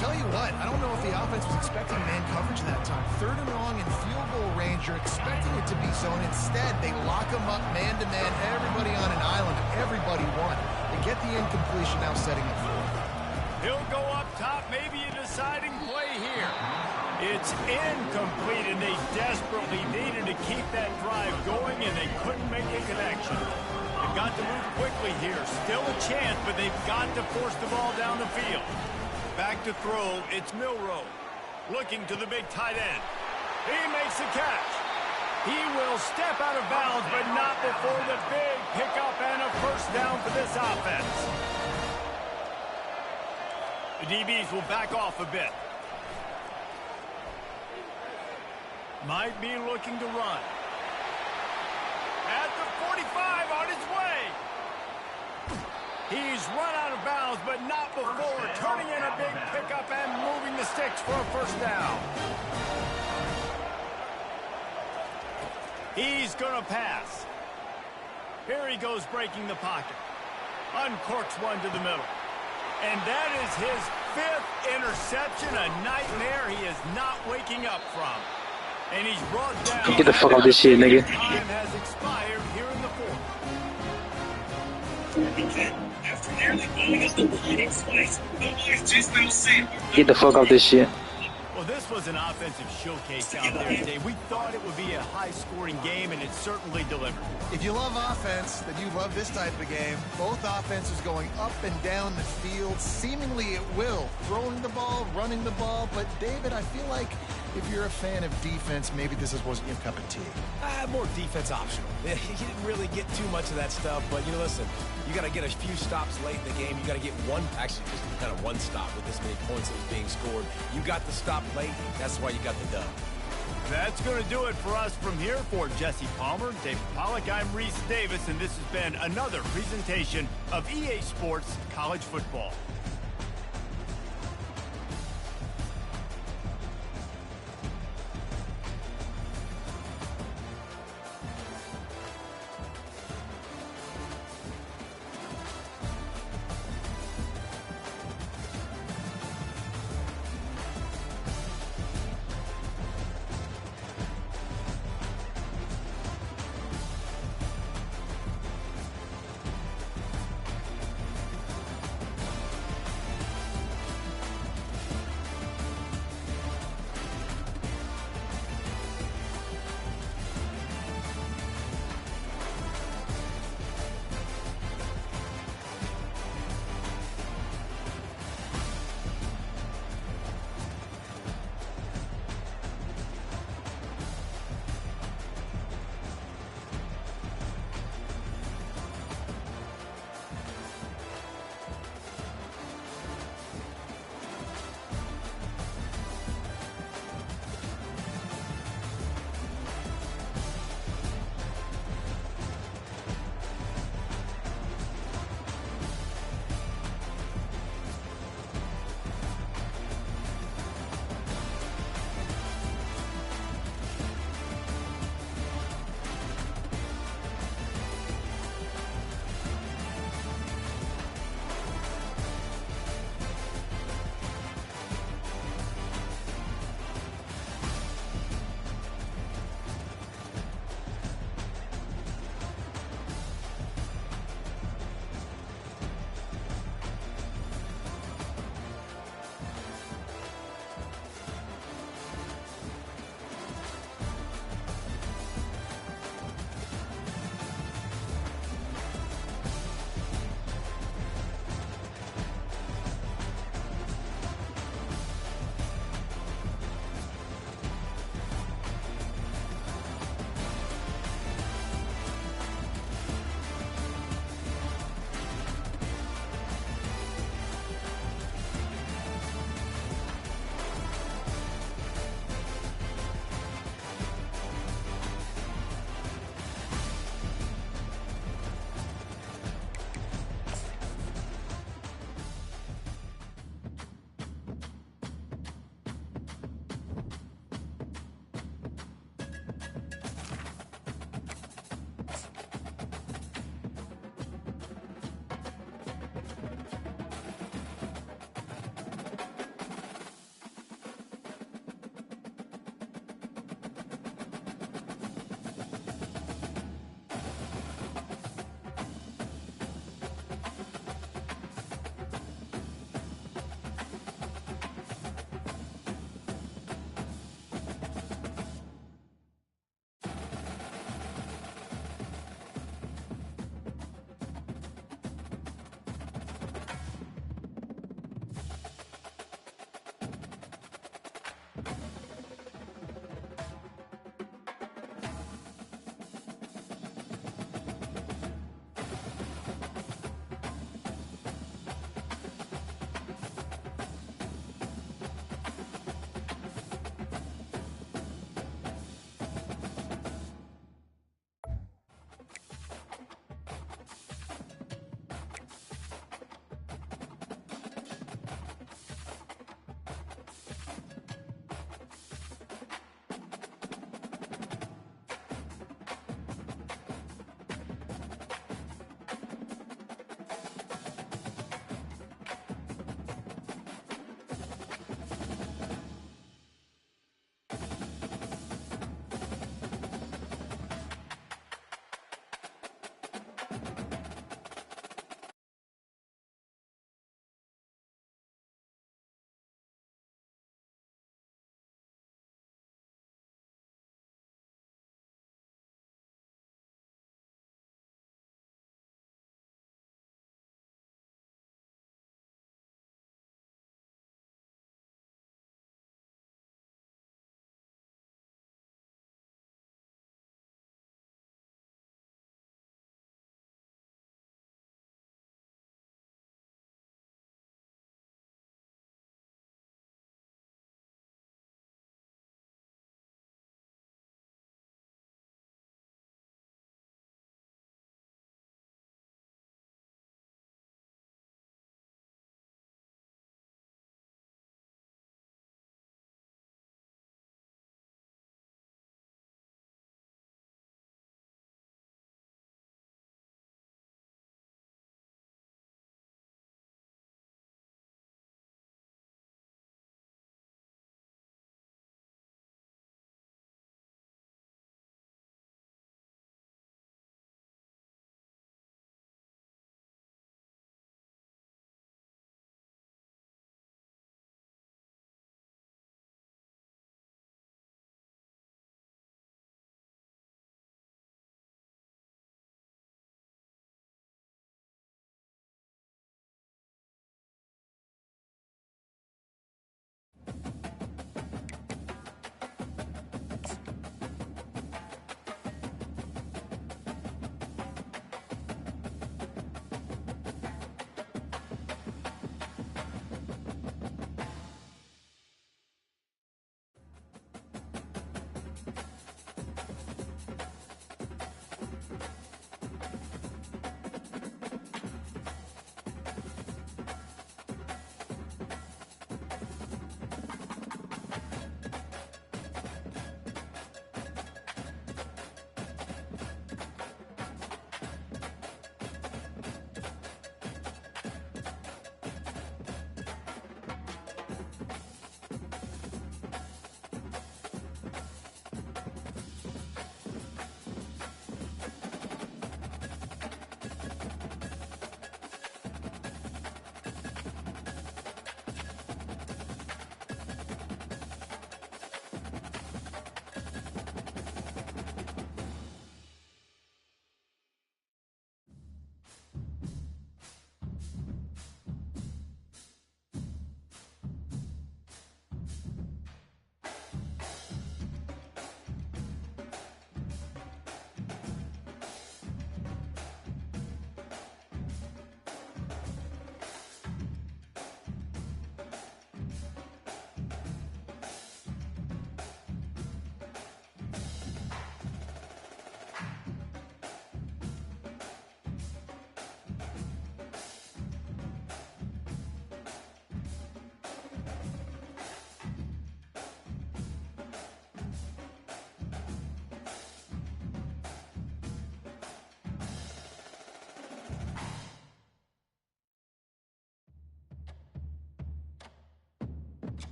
Tell you what, I don't know if the offense was expecting man coverage that time. Third and long in field goal range, you're expecting it to be zone. Instead, they lock them up man-to-man, everybody on an island, everybody won. They get the incompletion, now setting the floor. He'll go up top, maybe a deciding play here. It's incomplete, and they desperately needed to keep that drive going, and they couldn't make a connection. They've got to move quickly here. Still a chance, but they've got to force the ball down the field. Back to throw, it's Milroe. Looking to the big tight end. He makes the catch. He will step out of bounds, but not before the big pickup and a first down for this offense. The DBs will back off a bit. Might be looking to run. At the 45, on his way. He's run out of bounds, but not before turning in a big pickup and moving the sticks for a first down. He's going to pass. Here he goes breaking the pocket. Uncorks one to the middle. And that is his 5th interception, a nightmare he is not waking up from. And he's brought down. Get the fuck out of this shit, nigga. Time has expired here in the 4th. After nearly blowing up the leading twice, the boys just now say. Get the fuck out of this shit. Well, this was an offensive showcase out there today. We thought it would be a high-scoring game, and it certainly delivered. If you love offense, then you love this type of game. Both offenses going up and down the field, seemingly at will. Throwing the ball, running the ball. But, David, I feel like if you're a fan of defense, maybe this wasn't your cup of tea. More defense optional. He didn't really get too much of that stuff, but, you know, listen, you got to get a few stops late in the game. You got to get actually just kind of one stop with this many points that was being scored. You got the stop late. That's why you got the dub. That's going to do it for us from here. For Jesse Palmer, David Pollack, I'm Reese Davis, and this has been another presentation of EA Sports College Football.